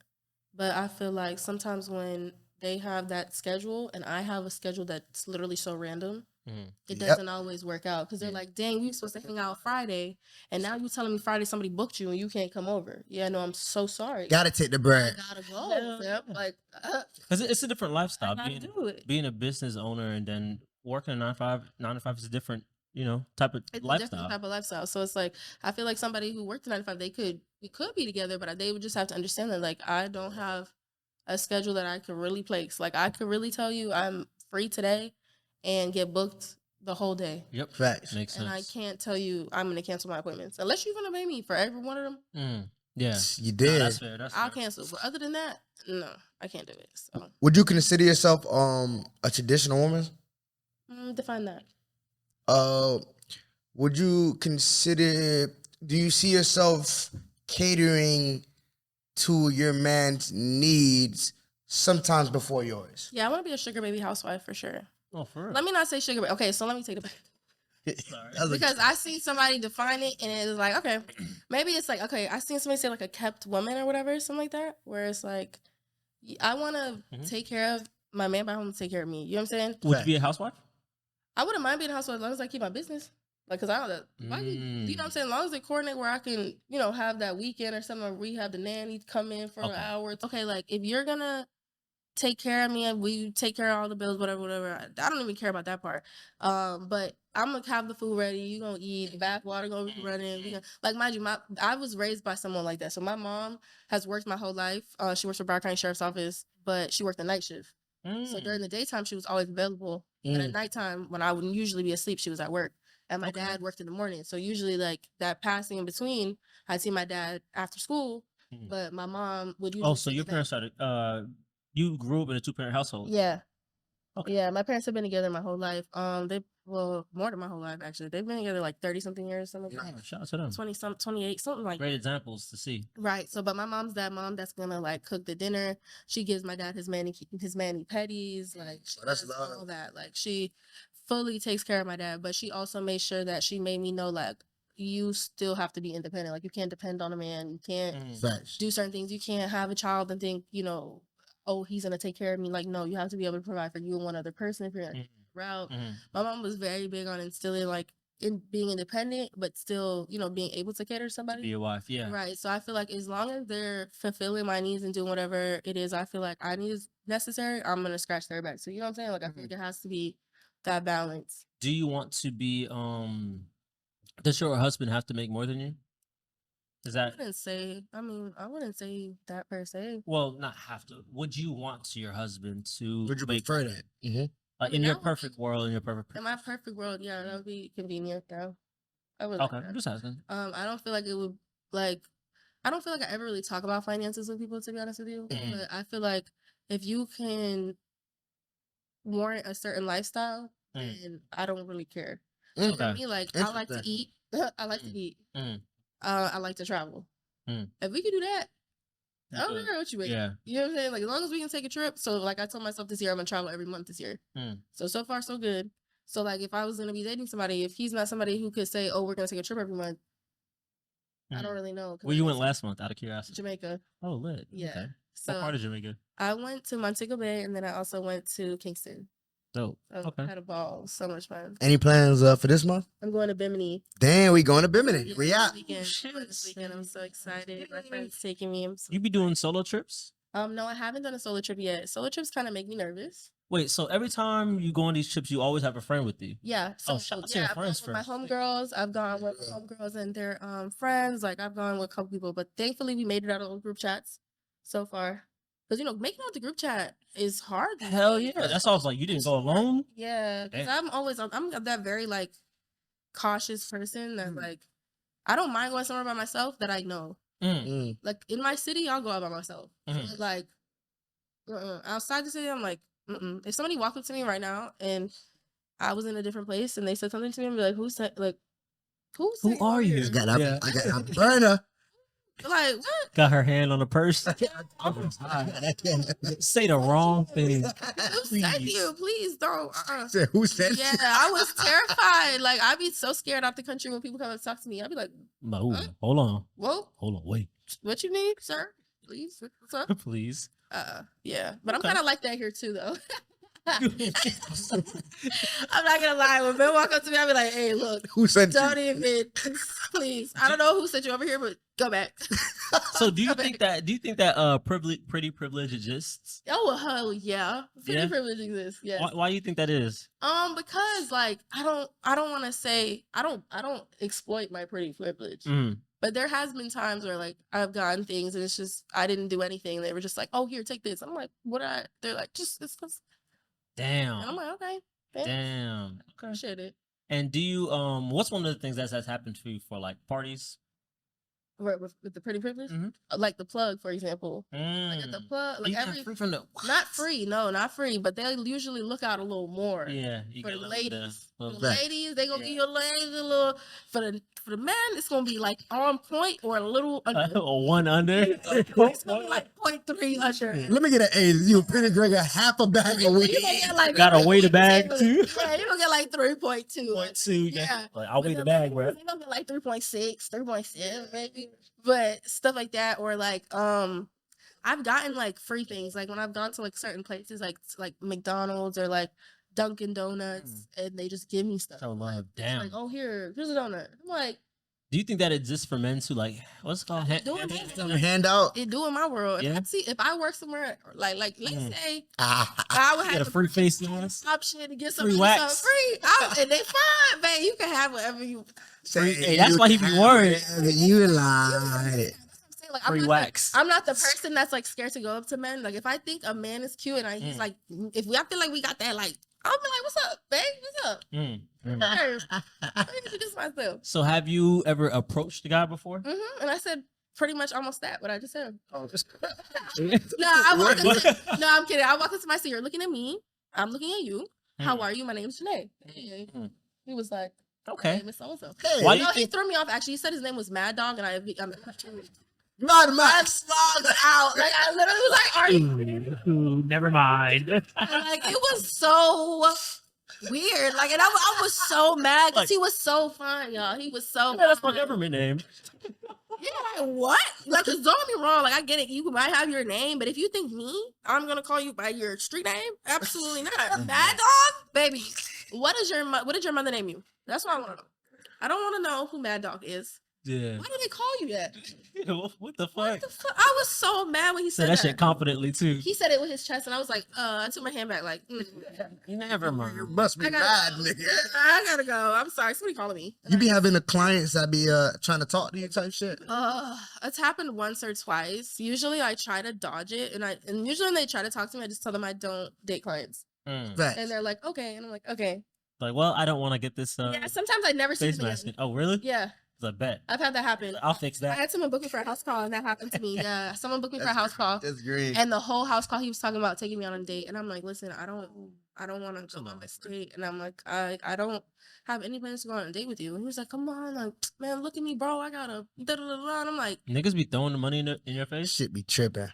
But I feel like sometimes when they have that schedule and I have a schedule that's literally so random, it doesn't always work out because they're like, dang, we were supposed to hang out Friday, and now you telling me Friday somebody booked you and you can't come over. Yeah, no, I'm so sorry. Gotta take the bread. I gotta go. Yep. Like, because it's a different lifestyle. do it. Being a business owner and then working a 9 to 5 is a different, you know, type of it's lifestyle. a different type of lifestyle. So it's like I feel like somebody who worked a 9 to 5, we could be together, but they would just have to understand that like I don't have a schedule that I could really place. Like I could really tell you I'm free today and get booked the whole day. Yep. Facts. Makes sense. And I can't tell you I'm gonna cancel my appointments unless you're gonna pay me for every one of them. Yeah. You did. No, that's fair. I'll cancel. But other than that, no, I can't do it. So Would you consider yourself a traditional woman? define that. Would you consider? Do you see yourself catering to your man's needs sometimes before yours? Yeah, I want to be a sugar baby housewife for sure. Oh, for real? Let me not say sugar baby. Okay, so let me take it back. Sorry. Because I see somebody define it and it's like, okay, maybe it's like, okay, I seen somebody say like a kept woman or whatever, something like that, where it's like, I want to take care of my man, but I want to take care of me. You know what I'm saying? Would you be a housewife? I wouldn't mind being a housewife as long as I keep my business. Like, cause I don't, you know what I'm saying? As long as they coordinate where I can, you know, have that weekend or something, where we have the nanny come in for an hour. Okay, like if you're gonna take care of me and we take care of all the bills, whatever. I don't even care about that part. But I'm gonna have the food ready. You gonna eat. The bath water gonna be running. Like mind you, I was raised by someone like that. So my mom has worked my whole life. She works for Broward County Sheriff's Office, but she worked the night shift. So during the daytime, she was always available. And at nighttime, when I would usually be asleep, she was at work. And my dad worked in the morning. So usually like that passing in between, I'd see my dad after school But my mom would usually. Oh, so your parents started. You grew up in a 2-parent household. Yeah. Okay. Yeah, my parents have been together my whole life. More than my whole life actually. They've been together like 30 something years, something like that. Shout out to them. 28, something like Great examples to see. Right. So, but my mom's that mom that's gonna like cook the dinner. She gives my dad his mani pedis, like she That's does love. all that. Like she fully takes care of my dad, but she also made sure that she made me know like you still have to be independent. Like you can't depend on a man. You can't Facts. do certain things. You can't have a child and think, oh, he's gonna take care of me. Like, no, you have to be able to provide for you and one other person if you're in a route. My mom was very big on instilling like in being independent, but still, being able to cater to somebody. Be a wife, yeah. Right. So I feel like as long as they're fulfilling my needs and doing whatever it is I feel like I need is necessary, I'm gonna scratch their back. So you know what I'm saying? Like I think it has to be that balance. Do you want to be does your husband have to make more than you? Is that I wouldn't say that per se. well, not have to. Would you want your husband to Would you make prefer that? Mm-hmm. in your perfect world, in my perfect world, yeah, that would be convenient though. I would okay, like that. I'm just asking. I don't feel like it would like I don't feel like I ever really talk about finances with people, to be honest with you. But I feel like if you can warrant a certain lifestyle, then I don't really care. So for me, like I like to eat. I like to eat. I like to travel. If we could do that, I don't care what you make. Yeah. You know what I'm saying? Like as long as we can take a trip. So like I told myself this year I'm gonna travel every month this year. So far so good. So like if I was gonna be dating somebody, if he's not somebody who could say, oh, we're gonna take a trip every month, I don't really know. Where you went last month, out of curiosity? Jamaica. Oh, lit. Yeah. Okay. So what part of Jamaica? I went to Montego Bay and then I also went to Kingston. Dope. So Okay. I had a ball. So much fun. Any plans for this month? I'm going to Bimini. Damn, we going to Bimini. We out. This weekend. I'm so excited. My friend's taking me. You be doing solo trips? No, I haven't done a solo trip yet. Solo trips kind of make me nervous. Wait, so every time you go on these trips, you always have a friend with you? Yeah. So, shout out to your I've gone friends with my first. homegirls. I've gone with homegirls and their friends. Like I've gone with a couple people, but thankfully we made it out of those group chats so far. Because making out the group chat is hard. Hell yeah. That's all. I was like, you didn't go alone? Yeah, because I'm that very like cautious person that like I don't mind going somewhere by myself that I know. Like in my city, I'll go out by myself. But, like outside the city, I'm like, if somebody walked up to me right now and I was in a different place and they said something to me, I'd be like, who are you? I got a burner. Like what? Got her hand on the purse. Say the wrong thing. Who said you? Please don't. Who said? Yeah, I was terrified. Like I'd be so scared out the country when people come and talk to me. I'd be like, No, hold on. "Whoa, Hold on, wait. what you need, sir? Please, what's up?" Please. Yeah, but I'm kind of like that here too, though. I'm not gonna lie. When men walk up to me, I'll be like, "Hey, look, Who said? don't even, please. I don't know who sent you over here, but go back." So do you think that pretty privilege exists? Oh well, hell yeah, pretty privilege exists. Yeah. Why do you think that is? Because like I don't want to say I don't exploit my pretty privilege. But there has been times where like I've gotten things and it's just I didn't do anything. They were just like, "Oh, here, take this." I'm like, "What?" They're like, "Just it's." Damn. And I'm like, "Okay, thanks. Damn. Okay. Appreciate it." And do you what's one of the things that has happened to you for like parties? With the pretty privilege, like the plug, for example. Like at the plug, like free from the not free, no, not free, but they usually look out a little more. Yeah, you for get the a ladies. little For the ladies, they gonna give you a little. For the men, it's gonna be like on point or a little under. or one under. It's gonna be like 0.3 under. Let me get an A. You pretty Greg half a bag of weed. Gotta weigh the bag too. Yeah, you gonna get like 3.2. 0.2. Yeah. Like I'll weigh the bag, bro. You gonna get like 3.6, 3.7, maybe. But stuff like that, or like I've gotten like free things, like when I've gone to like certain places, like McDonald's or like Dunkin' Donuts, and they just give me stuff. So love, It's damn. like, oh, here's a donut. I'm like, Do you think that exists for men to like what's it called? Hand out. it do in my world. Yeah. If I work somewhere like let's say Ah. I would Get have a free face mask. option to get Free something wax. free, and they fine, man. You can have whatever you. Hey, that's why he be worried. You lie. Like, Free wax. I'm not the person that's like scared to go up to men. Like if I think a man is cute and he's like, I feel like we got that, like I'll be like, "What's up, babe? What's up?" Let me introduce myself. So have you ever approached the guy before? And I said, pretty much almost that what I just said. Oh, just No, I'm kidding. I walked into my seat. You're looking at me. I'm looking at you. How are you? My name's Janae. He was like, Okay. Miss So-and-so. Hey, Why do you No, he think? threw me off. Actually, he said his name was Mad Dog, and I'm Mad Max. logged out. Like I literally was like, "Are you?" Never mind. Like it was so weird. Like, and I was so mad because Like- he was so fun, y'all. He was so. Yeah, that's my fun. government name. Yeah, like what? Like, 'cause don't get me wrong. Like, I get it. You might have your name, but if you think me, I'm gonna call you by your street name. Absolutely not. Mad Dog, baby. What did your mother name you? That's what I want to know. I don't want to know who Mad Dog is. Yeah. Why do they call you that? What the fuck? What the fuck? I was so mad when he Said said that shit confidently too. He said it with his chest, and I was like, I took my hand back, like, Never You mind. must be I mad, gotta, nigga. I gotta go. I'm sorry. Somebody calling me. You be having the clients that be trying to talk to you type shit. It's happened once or twice. Usually, I try to dodge it, and usually when they try to talk to me, I just tell them I don't date clients, Facts. and they're like, okay, and I'm like, okay. Like, well, I don't want to get this Yeah. Sometimes I never see face them mask. again. Oh, really? Yeah, I bet. I've had that happen. I'll fix I that. had someone book me for a house call, and that happened to me. Yeah, someone booked me for a house call. That's great. And the whole house call, he was talking about taking me on a date, and I'm like, listen, I don't want to go on this date, and I'm like, I don't have any plans to go on a date with you. And he was like, come on, like, man, look at me, bro, I got a da da da, and I'm like, Niggas be throwing the money in your face. Shit be tripping.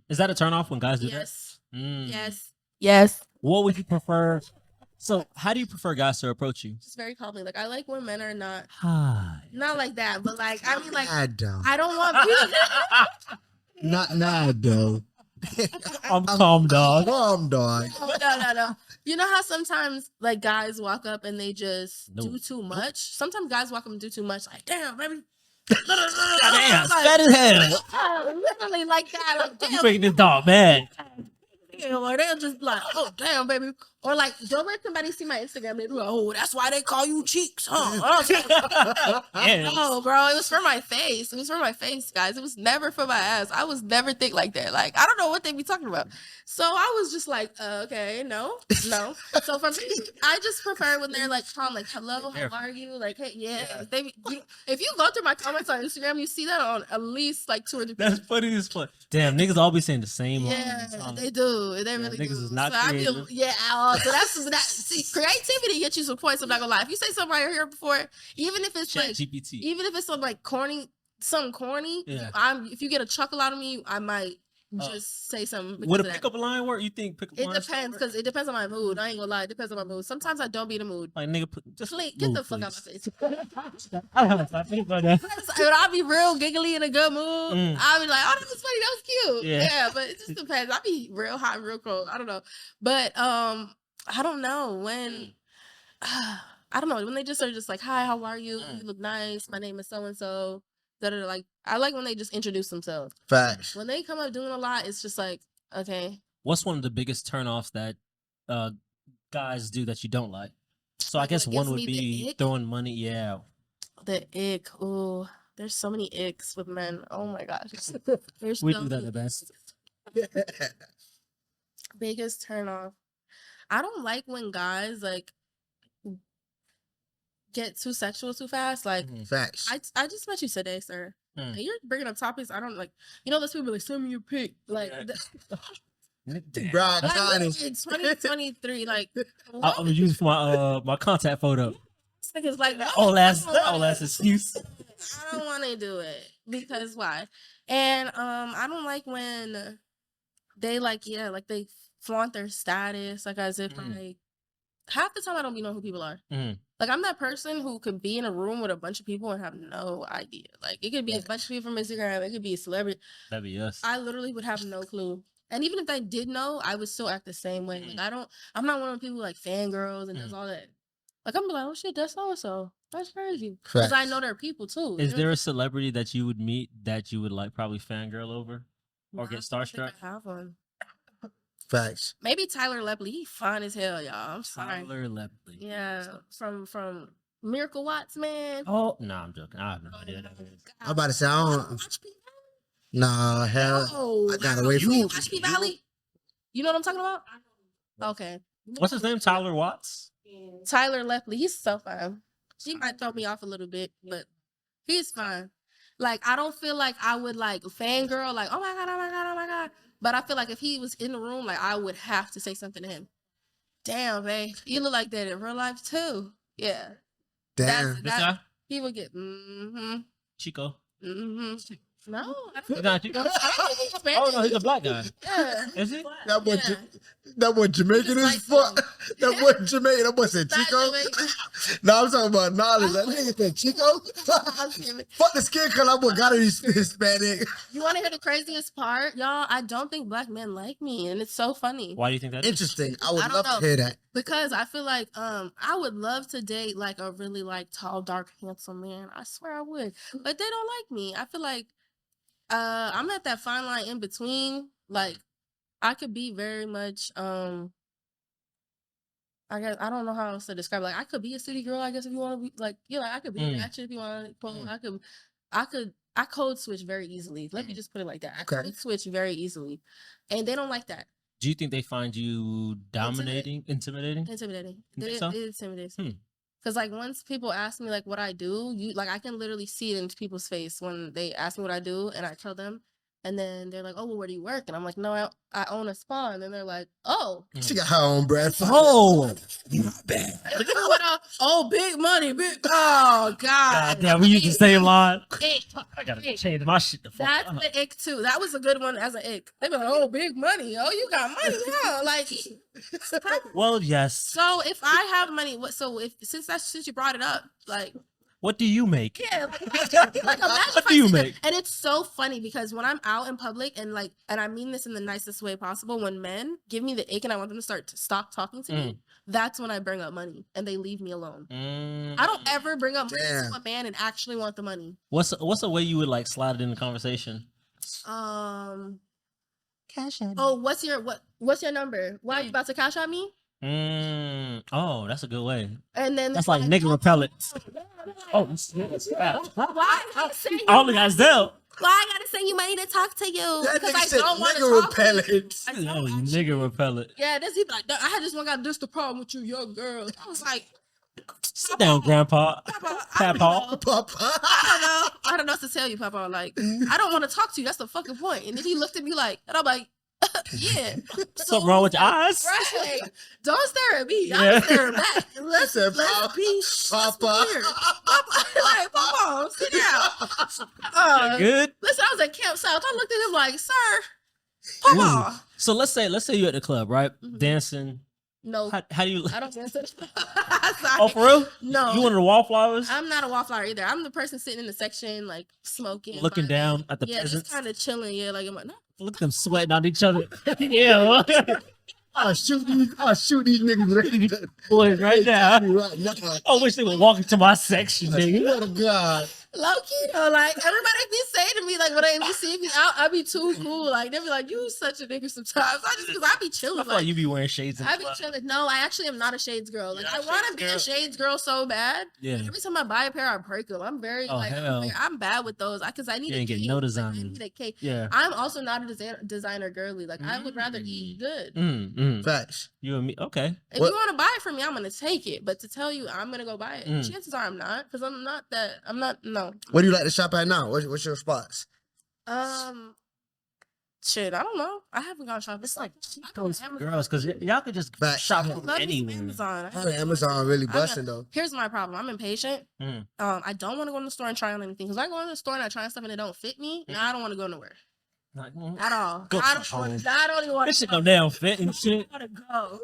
Is that a turn off when guys do yes, that? Mm. yes. What would you prefer? So, how do you prefer guys to approach you? Just very calmly. Like, I like when men are not Hi. like that, but like, I mean, like, Mad though. I don't want people. Not mad though. I'm calm, dog. Calm dog. No. You know how sometimes like guys walk up and they just No. do too much. Sometimes guys walk up and do too much. Like, damn, baby. Goddamn, Like, fat as hell. literally like that. Like, You damn, making this dog mad. or they'll just be like, oh damn, baby. Or like, don't let somebody see my Instagram. They be like, oh, that's why they call you cheeks, huh? Yeah. No, bro, it was for my face. It was for my face, guys. It was never for my ass. I was never thick like that. Like, I don't know what they be talking about. So I was just like, okay, no. So for me, I just prefer when they're like calm, like, hello, how are you? Like, hey, yeah. If you go through my comments on Instagram, you see that on at least like 2 or 3 That's funny as fuck. Damn, niggas all be saying the same Yeah, lines. they do. They really niggas do. is not so I creative. so that's that. See, creativity gets you some points. I'm not gonna lie. If you say something I heard before, even if it's Chat like, GPT. even if it's something corny, Yeah. if you get a chuckle out of me, I might just say something. because Would a of that. pickup line work? You think pickup It line? depends because it depends on my mood. I ain't gonna lie. It depends on my mood. Sometimes I don't be in the mood. Like nigga, just Please, get move, the fuck out of my please. face. I don't know. I think about that. When I be real giggly in a good mood, Mm. I'll be like, oh, that was funny. That was cute. Yeah. Yeah, but it just depends. I be real hot and real cold. I don't know. But I don't know when I don't know when they just are just like, hi, how are you? You look nice. My name is so and so. Like, I like when they just introduce themselves. Facts. When they come up doing a lot, it's just like, okay. What's one of the biggest turnoffs that guys do that you don't like? So I Like, guess what one gives would me the be ick? throwing money. Yeah. The ick. Ooh, there's so many icks with men. Oh my gosh. There's We so do that many the best. biggest turn off. I don't like when guys like get too sexual too fast. Like, Facts. I just met you today, sir. Mm. And you're bringing up topics I don't like. You know, those people like, send me your pic. Like, Broad like County. in 2023, like, I'm what? gonna use my my contact photo. This nigga's like, no, Oh, last I don't wanna- excuse. I don't want to do it because why? And I don't like when they like they flaunt their status like as if like half the time I don't be knowing who people are. Mhm. Like I'm that person who could be in a room with a bunch of people and have no idea. Like it could be a bunch of people from Instagram, it could be a celebrity. That'd be us. I literally would have no clue. And even if I did know, I would still act the same way. Like I'm not one of the people who, like fangirls and does all that. Like I'm like, oh shit, that's so and so. That's crazy. Because I Facts. know they're people too. Is there a celebrity that you would meet that you would like probably fangirl over or get I don't think starstruck? I have one. Facts. Maybe Tyler Lepley. He fine as hell, y'all. I'm sorry. Tyler Lepley. Yeah, from Miracle Watts, man. Oh no, I'm joking. I have no idea. I'm about to say I don't. Watch P Nah, hell. Valley. I gotta wait for You you. watch P Valley? You know what I'm talking about? Okay. What's his name? Tyler Watts. Tyler Lepley. He's so fine. She might throw me off a little bit, but he's fine. Like, I don't feel like I would like fangirl, like, oh my God, oh my God, oh my God. But I feel like if he was in the room, like, I would have to say something to him. Damn, babe, you look like that in real life too. Yeah. Damn. This guy? He would get, Chico. No, I He's don't not Chico? I don't think he's Spanish. Oh, no, he's a black guy. Yeah. Is he? That boy, Yeah. that boy Jamaican Just as like fuck. That boy Jamaican. That boy said Not Chico. Jamaican. No, I'm talking about knowledge. That nigga said Chico. Fuck the skin color. That boy gotta be Hispanic. You want to hear the craziest part, y'all? I don't think black men like me, and it's so funny. Why do you think that? Interesting. I would I don't love know. to hear that. Because I feel like I would love to date like a really like tall, dark, handsome man. I swear I would. But they don't like me. I feel like I'm at that fine line in between. Like I could be very much I guess I don't know how else to describe it. Like I could be a city girl, I guess if you want to be like, you know, I could be ratchet if you want to I code switch very easily. Let me just put it like that. I code switch very easily. And they don't like that. Do you think they find you dominating, intimidating? Intimidating. You think It so? intimidates me. Because like once people ask me like what I do, I can literally see it in people's face when they ask me what I do and I tell them, and then they're like, "Oh, well, where do you work?" And I'm like, "No, I own a spa." And then they're like, "Oh, She got her own bread. Oh, Not bad. oh, big money, big oh God God." damn, we use the same line. Ick. I gotta Ick. change my shit. The fuck That's up. the ick too. That was a good one as an ick. They be like, "Oh, big money. Oh, you got money, huh?" Like, Well, yes. so if I have money, since you brought it up, like. What do you make? Yeah, like imagine What if do you I said that. make? And it's so funny because when I'm out in public and I mean this in the nicest way possible, when men give me the ick and I want them to stop talking to me, that's when I bring up money and they leave me alone. I don't ever bring up money to a man and actually want the money. What's a way you would like slide it in the conversation? Cash out. Oh, what's your number? Why are you about to cash out me? Oh, that's a good way. And then That's like nigga repellent. Oh, why I gotta send you I only got Zell. why I gotta send you money to talk to you? That Because nigga I said don't want to nigga talk to you. repellent. I don't Oh, actually- nigga repellent. Yeah, this he like, I had this one got this the problem with you, young girl. I was like, Sit down, Grandpa. Papa, Papa. Papa. I don't know what to tell you, Papa. Like, I don't want to talk to you. That's the fucking point. And then he looked at me like, and I'm like, yeah. Something wrong with your eyes? Right. Don't stare at me. Yeah. I'm staring back. Let's said, be Papa. weird. Papa, like, Papa, sit down. Good. Listen, I was at Camp South. I looked at him like, sir, Papa. Ooh. So let's say you're at the club, right? Dancing. No, How do you? I don't dance. Oh, for real? No. You one of the wallflowers? I'm not a wallflower either. I'm the person sitting in the section, like smoking, Looking vibing. down at the Yeah, peasants. just kind of chilling. Yeah, like I'm like, no. Look at them sweating on each other. Yeah. I'll shoot these niggas Boys, right now. right now. I wish they would walk into my section, nigga. What a god. Low key though, like everybody be saying to me, like when they see me out, I be too cool. Like they be like, "You such a nigga." Sometimes I be chilling. I feel like you be wearing shades. In I the be club. chilling. No, I actually am not a shades girl. Like You're I not a want to shades be girl? a shades girl so bad. Yeah. Every time I buy a pair, I break them. I'm very Oh, hell. I'm bad with those because I need. You a ain't get cake. no Like, I design. need a cake. Yeah. I'm also not a designer girly. Like I would rather eat good. Facts. You and me. Okay. If you want to buy it from me, I'm gonna take it. But to tell you I'm gonna go buy it, chances are I'm not, because I'm not. No. Where do you like to shop at now? What's your spots? Shit, I don't know. I haven't gone shopping. It's like I go those to Amazon. girls, because y'all could just Facts. shop Love me some anywhere. Amazon. Oh, Amazon really busting though. Here's my problem. I'm impatient. Mm. I don't want to go in the store and try on anything. Because I go in the store and I try stuff and it don't fit me. Now I don't want to go nowhere Like, at all. Go I to home. don't even want this to shit go. go down fit and shit. I want to go.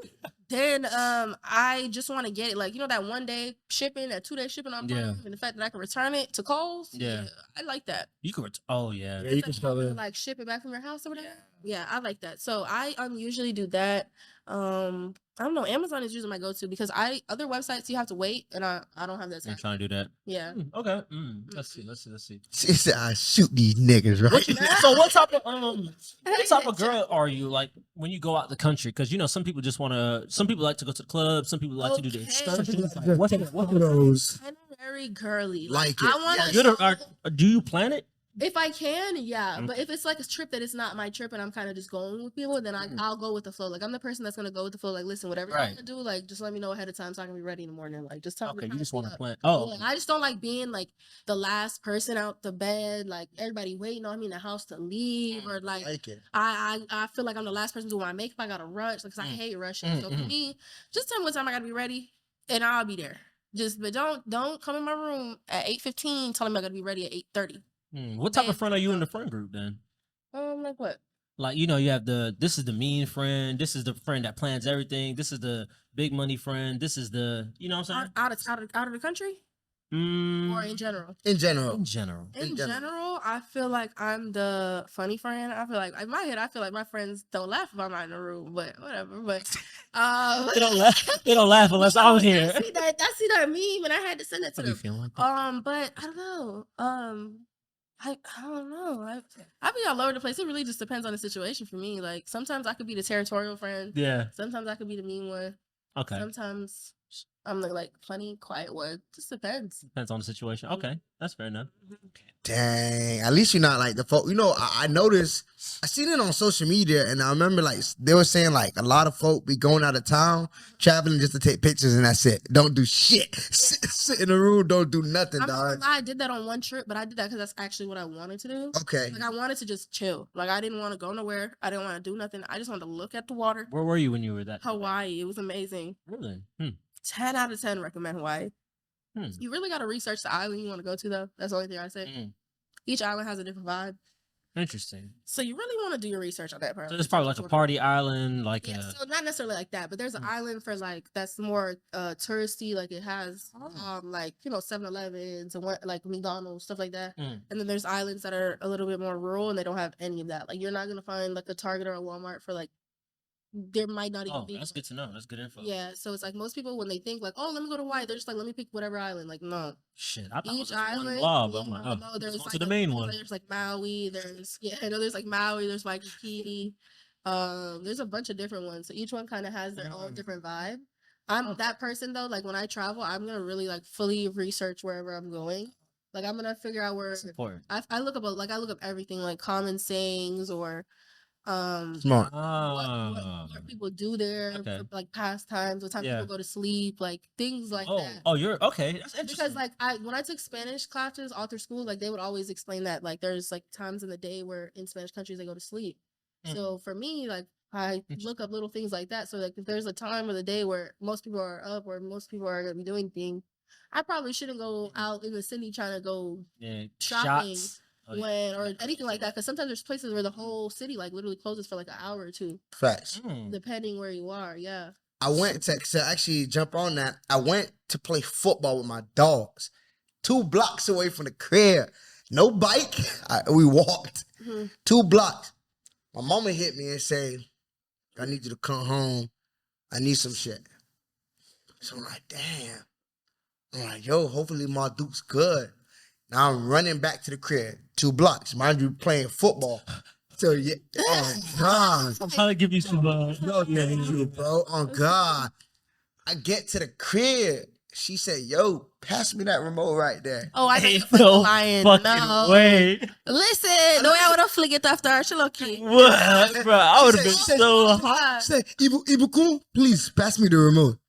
Then I just want to get it. Like, you know, that 1 day shipping, that 2 day shipping on Yeah. Prime, and the fact that I can return it to Kohl's. Yeah. I like that. You could. Oh yeah. Yeah, you can spell it. Like ship it back from your house or whatever. Yeah, I like that. So I usually do that. I don't know. Amazon is usually my go-to because other websites you have to wait, and I don't have that I'm time. trying to do that. Yeah. Okay. Let's see. She said, "I shoot these niggas." Right? So what type of girl are you like when you go out the country? Because you know some people just want to. Some people like to go to the club. Some people like to do the Okay. excursions. Like, what One of those. I'm very girly. Like I it. want Good or do you plan it? If I can, yeah. But if it's like a trip that is not my trip and I'm kind of just going with people, then I'll go with the flow. Like I'm the person that's gonna go with the flow. Like listen, whatever you're gonna do, like just let me know ahead of time so I can be ready in the morning. Like just tell me. Okay, you just want to plan. Yeah, I just don't like being like the last person out the bed, like everybody waiting on me in the house to leave, or like I feel like I'm the last person doing my makeup. I gotta rush because I hate rushing. So for me, just tell me what time I gotta be ready, and I'll be there. But don't come in my room at 8:15 telling me I gotta be ready at 8:30. What type of friend are you in the friend group then? Like what? Like, you know, you have this is the mean friend, this is the friend that plans everything, this is the big money friend, this is the, you know what I'm saying? Out of the country? Or in general? In general. In general. In general, I feel like I'm the funny friend. I feel like in my head, I feel like my friends don't laugh if I'm not in the room, but whatever. But they don't laugh. They don't laugh unless I'm here. I see that meme, and I had to send it to them. Feeling like that? But I don't know. I don't know. I be all over the place. It really just depends on the situation for me. Like sometimes I could be the territorial friend. Yeah. Sometimes I could be the mean one. Okay. Sometimes I'm the like funny, quiet one. Just depends. Depends on the situation. Okay, that's fair enough. Dang, at least you're not like the folk. You know, I noticed, I seen it on social media, and I remember like they were saying like a lot of folk be going out of town, traveling just to take pictures, and that's it. Don't do shit. Sit in the room, don't do nothing, dog. I did that on one trip, but I did that because that's actually what I wanted to do. Okay. Like I wanted to just chill. Like I didn't want to go nowhere. I didn't want to do nothing. I just wanted to look at the water. Where were you when you were that? Hawaii. It was amazing. Really? 10 out of 10 recommend Hawaii. You really got to research the island you want to go to, though. That's the only thing I say. Each island has a different vibe. Interesting. So you really want to do your research on that part. So it's probably like a party island, like so not necessarily like that, but there's an island for like that's more touristy. Like it has like 7-Elevens and like McDonald's, stuff like that. And then there's islands that are a little bit more rural and they don't have any of that. Like you're not gonna find like a Target or a Walmart for like. There might not even be. That's good to know. That's good info. Yeah, so it's like most people when they think like, oh, let me go to Hawaii, they're just like, let me pick whatever island. Like, no. Shit, I thought each island. No, there's like to the main one. There's like Maui. There's like Maui. There's Waikiki. There's a bunch of different ones. So each one kind of has their own different vibe. I'm that person though. Like when I travel, I'm gonna really like fully research wherever I'm going. Like I'm gonna figure out where. I look up everything like common sayings or. Smart. What people do there, for, like pastimes, what time people go to sleep, like things like that. Oh, you're okay. That's interesting. Because like when I took Spanish classes all through school, like they would always explain that like there's like times in the day where in Spanish countries they go to sleep. So for me, like I look up little things like that. So like if there's a time of the day where most people are up or most people are gonna be doing things, I probably shouldn't go out in the city trying to go shopping. Or anything like that, because sometimes there's places where the whole city like literally closes for like an hour or two. Facts. Depending where you are, yeah. I went to actually jump on that. I went to play football with my dogs, 2 blocks away from the crib. No bike. We walked 2 blocks. My mama hit me and said, "I need you to come home. I need some shit." So I'm like, damn. I'm like, yo, hopefully my Duke's good. Now I'm running back to the crib, 2 blocks. Mind you, playing football. So yeah, oh God. I'm trying to give you some No, thank you, bro. Oh God. I get to the crib. She said, "Yo, pass me that remote right there." Oh, I ain't no fucking way. Listen, no way I would have flicked it after Archaloki. What, bro? I would have been so hot. She said, Ibuku, please pass me the remote.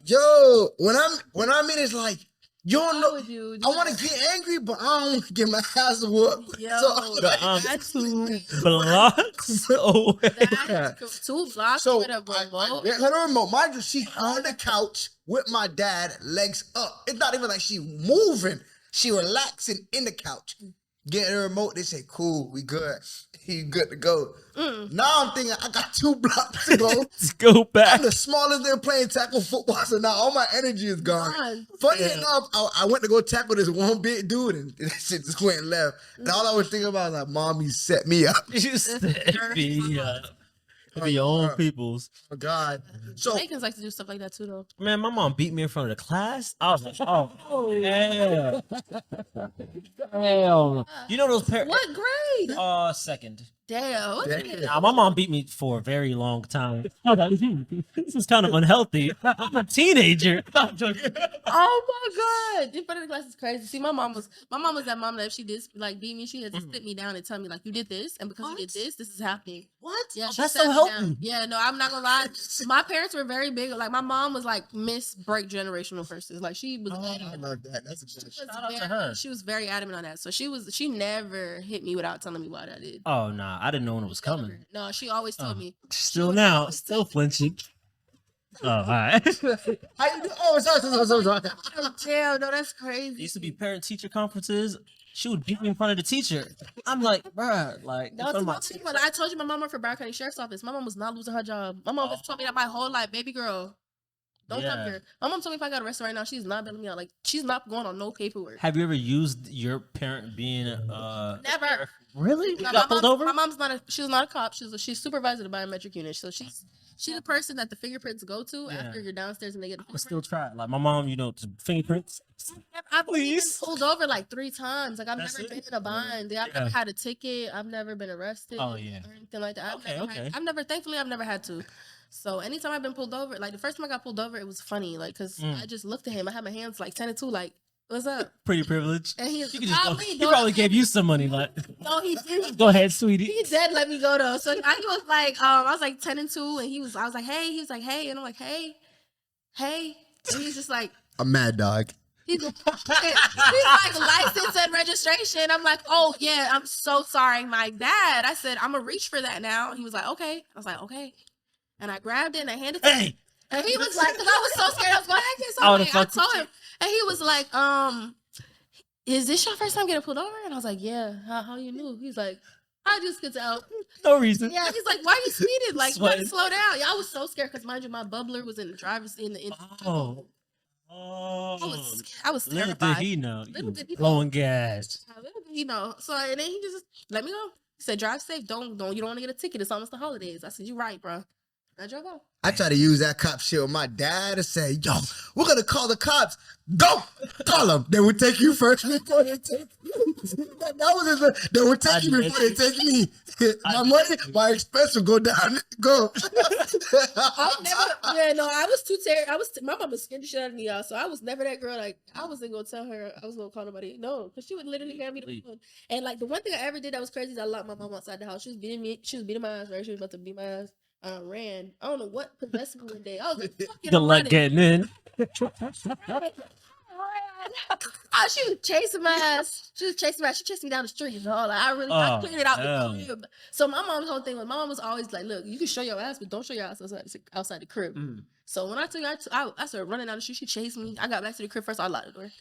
Yo, when I'm in, it's like, you don't know. I want to get angry, but I don't want to get my ass whooped. Yo, so that's 2 blocks away. 2 blocks with a remote. Her remote, mind you, she on the couch with my dad, legs up. It's not even like she moving. She relaxing in the couch. Get her remote. They say, "Cool, we good. You good to go." Now I'm thinking I got 2 blocks to go. Let's go back. I'm the smallest they're playing tackle football, so now all my energy is gone. Funny enough, I went to go tackle this one big dude, and that shit just went left. And all I was thinking about was like, "Mommy set me up." You set me up. Be your own peoples. Oh God. So Jamaicans like to do stuff like that too, though. Man, my mom beat me in front of the class. I was like, oh yeah. Damn. You know those What grade? second. Damn. Nah, my mom beat me for a very long time. This is kind of unhealthy. I'm a teenager. I'm joking. Oh my god! In front of the class is crazy. See, my mom was that mom that if she did like beat me, she had to sit me down and tell me like, you did this, and because you did this is happening. What? Yeah, Oh, she that's sat so me healthy. down. Yeah, no, I'm not gonna lie. My parents were very big. Like my mom was like Miss Break generational curses. Like she was. I love that. That's a She good. was Shout out to very- her. She was very adamant on that. So she never hit me without telling me what I did. Oh nah, I didn't know when it was coming. No, she always told me. Still now, still flinching. Oh, all right. How you do? Oh, sorry. Damn, no, that's crazy. Used to be parent teacher conferences. She would beat me in front of the teacher. I'm like, bruh, like, in No, front of see, my my teacher. people, I told you my mom worked for Broward County Sheriff's Office. My mom was not losing her job. My mom has told me that my whole life, baby girl. Don't come Yeah. here. My mom told me if I got arrested right now, she's not bailing me out. Like she's not going on no paperwork. Have you ever used your parent being Never. Really? You No, got pulled over? My mom's not. She's not a cop. She's supervisor of the biometric unit. So she's the person that the fingerprints go to Yeah. after you're downstairs and they get. I would still try it. Like my mom, fingerprints. I've only been Please. pulled over like 3 times. Like I've That's never it? been in a bind. I've Yeah. never had a ticket. I've never been arrested. Oh, yeah. Or anything like that. Okay. Thankfully, I've never had to. So anytime I've been pulled over, like the first time I got pulled over, it was funny. Like, cause I just looked at him. I had my hands like 10 and 2, like, what's up? Pretty privileged. And he You could just go, probably he don't- probably gave you some money. Like, No, he didn't. go ahead, sweetie. He did let me go though. So I was like, I was like 10 and 2, and I was like, hey. He was like, hey, and I'm like, hey. And he's just like, A mad dog. he's like license and registration. I'm like, oh yeah, I'm so sorry, my bad. I said, I'm gonna reach for that now. He was like, okay. I was like, okay. And I grabbed it and I handed it to him. Hey, And he was like, because I was so scared, I was going, hey, get I would've something. I fucked with told him. And he was like, is this your first time getting pulled over? And I was like, yeah. How you knew? He's like, I just could tell. no reason. Yeah, he's like, why are you speeding? Like, you Sweating. gotta slow down. Yeah, I was so scared because mind you, my bubbler was in the driver's in. Oh. I was Little terrified. did he know. Little You did he know. blowing gas. So and then he just let me go. He said, drive safe. Don't you don't want to get a ticket. It's almost the holidays. I said, you're right, bro. I drove off. I try to use that cop shit with my dad and say, yo, we're going to call the cops. Don't call them. They will take you first before they take you. That was his, they will take you before they take me. My money, my expense will go down. Go. I was too terrified. My mom was scared the shit out of me, y'all. So I was never that girl. Like, I wasn't going to tell her I was going to call nobody. No, because she would literally hand me the phone. And like, the one thing I ever did that was crazy is I locked my mom outside the house. She was beating me. She was beating my ass, right? She was about to beat my ass. I ran. I don't know what possessed me one day. I was like, fucking The luck running. getting in. Oh, she was chasing my ass. She chased me down the street. And all. Like, I cleared it out. hell. The crib. So my mom's whole thing was, my mom was always like, look, you can show your ass, but don't show your ass outside the crib. So when I took her, I started running down the street. She chased me. I got back to the crib first. I locked the door.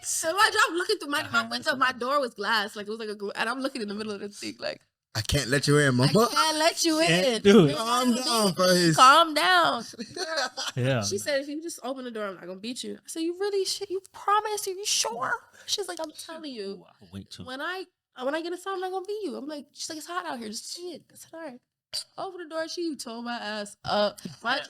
So I'm looking through my window. My door was glass. Like, it was like and I'm looking in the middle of the thing. Like, I can't let you in, I mama. can't let you in. do it. Calm down, first. Calm down. Yeah. She said, if you just open the door, I'm not gonna beat you. I said, you really shit? You promise? Are you sure? She's like, I'm telling you. Wait till. When I get inside, I'm not gonna beat you. I'm like, she's like, it's hot out here. Just see it. I said, all right. Open the door. She tore my ass up.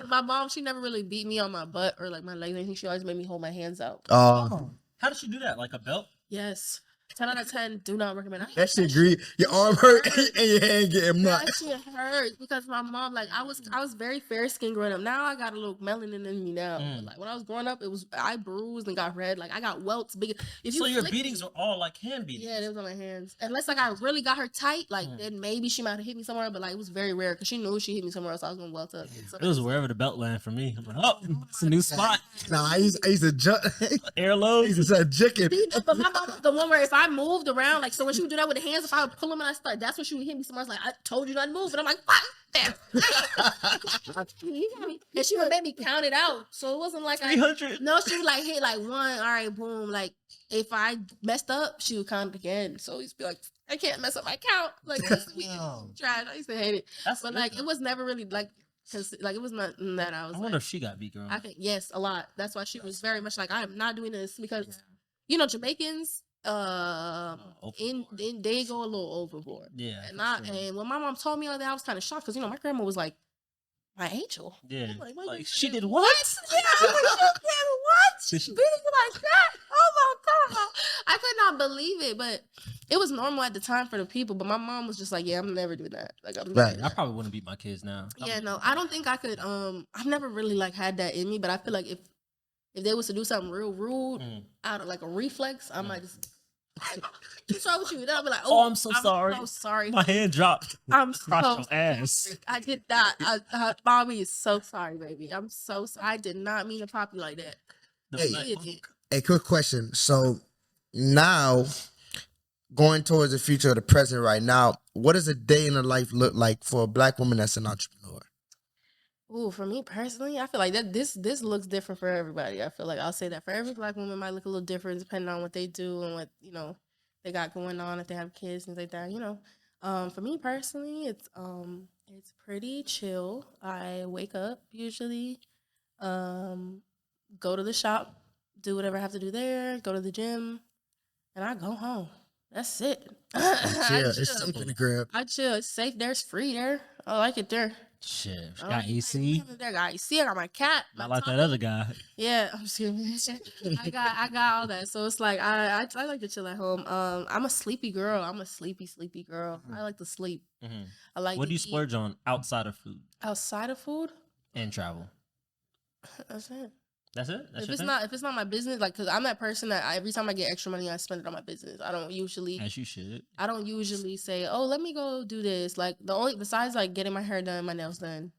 My mom, she never really beat me on my butt or like my legs or anything. She always made me hold my hands out. How did she do that? Like a belt? Yes. 10 out of 10, do not recommend. That shit agree. Your arm hurt and your hand getting That mucked. shit hurts because my mom, like, I was very fair skinned growing up. Now I got a little melanin in me now. But, like when I was growing up, I bruised and got red. Like I got welts big. If So your flick beatings me- are all like hand beatings. Yeah, they was on my hands. Unless like I really got her tight, like then maybe she might have hit me somewhere. But like it was very rare because she knew if she hit me somewhere else, I was gonna welt up. So, It was wherever the belt land for me. I'm like, oh, it's a new spot. Nah, I used to jump. I Airload. used to start jigging. but my mom was the one where if I moved around, like so when she would do that with the hands, if I would pull them and I start, that's when she would hit me somewhere. Like I told you not to move, and I'm like, fuck, damn. You got me. And she would make me count it out, so it wasn't like 300. No, she would like hit like one. All right, boom. Like if I messed up, she would count it again. So used to be like, I can't mess up my count. Like this week, trash. I used to hate it, but like it was never really like. Cause like it was not that I was. I wonder if she got beat, girl. I think yes, a lot. That's why she was very much like I am not doing this because you know Jamaicans they go a little overboard. Yeah. And when my mom told me all that, I was kind of shocked because you know my grandma was like my angel. Yeah. I'm like, Like she did what? Yeah, I'm like, she did what? She beat you like that? Oh my god! I could not believe it, but it was normal at the time for the people, but my mom was just like, yeah, I'm never doing that. Like, I'm Right. I probably wouldn't beat my kids now. Yeah, no, I don't think I could. I've never really like had that in me, but I feel like if they was to do something real rude out of like a reflex, I might just. What's wrong with you? Then I'll be like, Oh, I'm so sorry. So sorry. My hand dropped. I'm Cross so your ass. sorry. I did not. Mommy is so sorry, baby. I'm so sorry. I did not mean to pop you like that. Hey, a quick question. So now, going towards the future of the present right now, what does a day in the life look like for a Black woman that's an entrepreneur? Ooh, for me personally, I feel like that this looks different for everybody. I feel like I'll say that for every Black woman might look a little different depending on what they do and what, they got going on, if they have kids, things like that, For me personally, it's pretty chill. I wake up usually, go to the shop, do whatever I have to do there, go to the gym, and I go home. That's it. Yeah, it's safe in the crib. I chill. It's safe there. It's free there. I like it there. Shit, got AC. There, got AC. I got my cat. Not like that other guy. Yeah, I'm just kidding. I got all that. So it's like I like to chill at home. I'm a sleepy girl. I'm a sleepy girl. I like to sleep. Mm-hmm. I like. What do you splurge on outside of food? Outside of food and travel. That's it. That's it. That's if it's not my business, like, cause I'm that person that every time I get extra money, I spend it on my business. I don't usually. As you should. I don't usually say, "Oh, let me go do this." Like besides like getting my hair done, my nails done,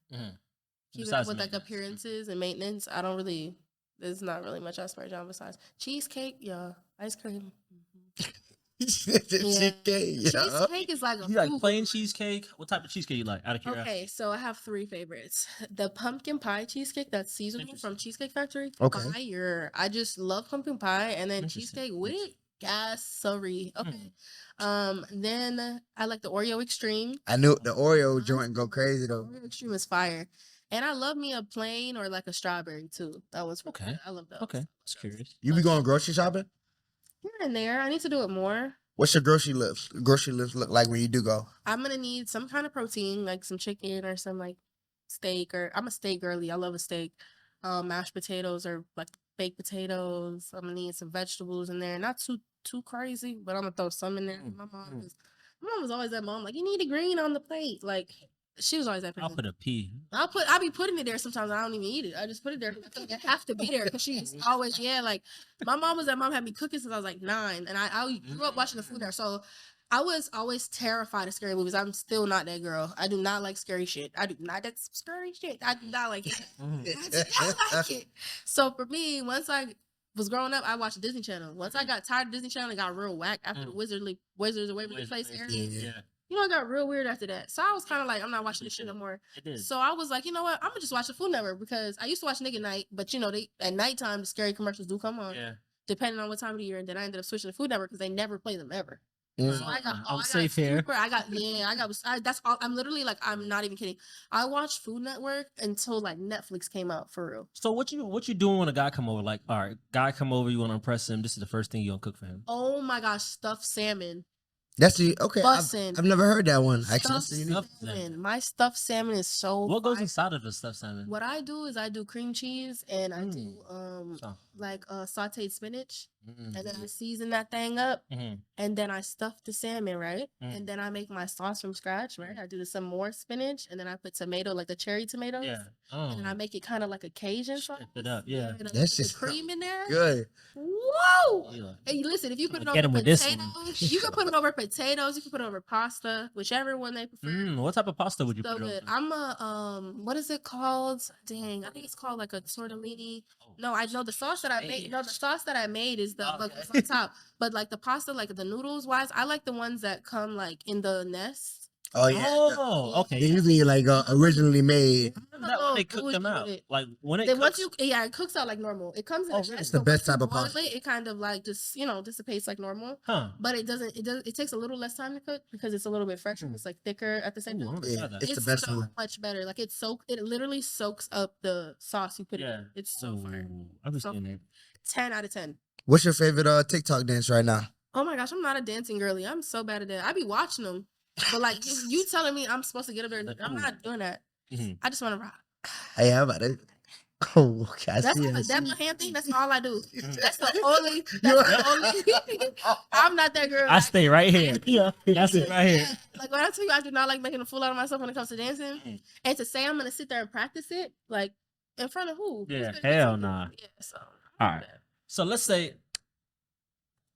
keeping up with like appearances and maintenance. I don't really. There's not really much I splurge on besides cheesecake, ice cream. Cheesecake is like you like plain cheesecake. What type of cheesecake you like? Out of curiosity. Okay, so I have 3 favorites. The pumpkin pie cheesecake that's seasonal from Cheesecake Factory. Okay. Fire. I just love pumpkin pie, and then cheesecake with gas. Sorry. Okay. Then I like the Oreo Extreme. I knew the Oreo joint go crazy though. Oreo Extreme is fire. And I love me a plain or like a strawberry too. That one's okay. Good. I love those. Okay, just curious. You be going grocery shopping? Here and there. I need to do it more. What's your grocery list look like when you do go? I'm gonna need some kind of protein, like some chicken or some like steak. Or I'm a steak girly. I love a steak. Mashed potatoes or like baked potatoes. I'm gonna need some vegetables in there. Not too crazy, but I'm gonna throw some in there. My mom was always that mom like, you need a green on the plate. Like, she was always that person. I'll put a pea. I'll be putting it there sometimes. I don't even eat it. I just put it there because I feel like I have to be there because she's always like my mom was that mom had me cooking since I was like 9, and I grew up watching the Food Network. So I was always terrified of scary movies. I'm still not that girl. I do not like scary shit. I do not like scary shit. I do not like it. I do not like it. So for me, once I was growing up, I watched Disney Channel. Once I got tired of Disney Channel, it got real whack after the Wizards of Waverly Place era. Yeah. It got real weird after that. So I was kind of like, I'm not watching this shit no more. So I was like, you know what? I'm gonna just watch the Food Network because I used to watch Nick at Night, but they at nighttime the scary commercials do come on. Yeah. Depending on what time of the year, and then I ended up switching to Food Network because they never play them ever. So I'm safe here. That's all. I'm literally like, I'm not even kidding. I watched Food Network until like Netflix came out for real. So what you doing when a guy come over? Like, all right, guy come over, you want to impress him. This is the first thing you gonna cook for him. Oh my gosh, stuffed salmon. That's the okay. I've never heard that one. My stuffed salmon is so. What goes inside of the stuffed salmon? What I do is I do cream cheese and I do sauteed spinach, and then I season that thing up, and then I stuff the salmon and then I make my sauce from scratch. I do some more spinach, and then I put tomato, like the cherry tomatoes, and then I make it kind of like a Cajun sauce. It up, yeah. That's just cream in there. Good. Whoa! Hey, listen, if you put it over potatoes, you can put it over potatoes. You can put it over pasta, whichever one they prefer. What type of pasta would you put good. over? I'm a what is it called? Dang, I think it's called like a tortellini. No, I know the sauce that I made. No, the sauce that I made is the on top. But like the pasta, like the noodles wise, I like the ones that come like in the nest. Oh yeah. Oh, okay. They usually like originally made. That when they cook them out, like when it. It cooks out like normal. It comes. It's the best type of pasta. It kind of like just dissipates like normal. But it doesn't. It takes a little less time to cook because it's a little bit fresher. It's like thicker at the same time. Yeah, it's the best one. Much better. Like it literally soaks up the sauce you put in. It's so fire. I've seen it. 10 out of 10. What's your favorite TikTok dance right now? Oh my gosh, I'm not a dancing girly. I'm so bad at that. I be watching them. But like you telling me I'm supposed to get up there, I'm not doing that. I just want to rock. Hey, how about it? Oh, okay. I That's see. my I see. that my hand thing. That's all I do. That's the only. That's the only. I'm not that girl. I stay right here. Yeah, I stay right here. Like when I tell you, I do not like making a fool out of myself when it comes to dancing. And to say I'm gonna sit there and practice it, like in front of who? Yeah, Who's gonna hell do nah. it? Yeah, so All right. So let's say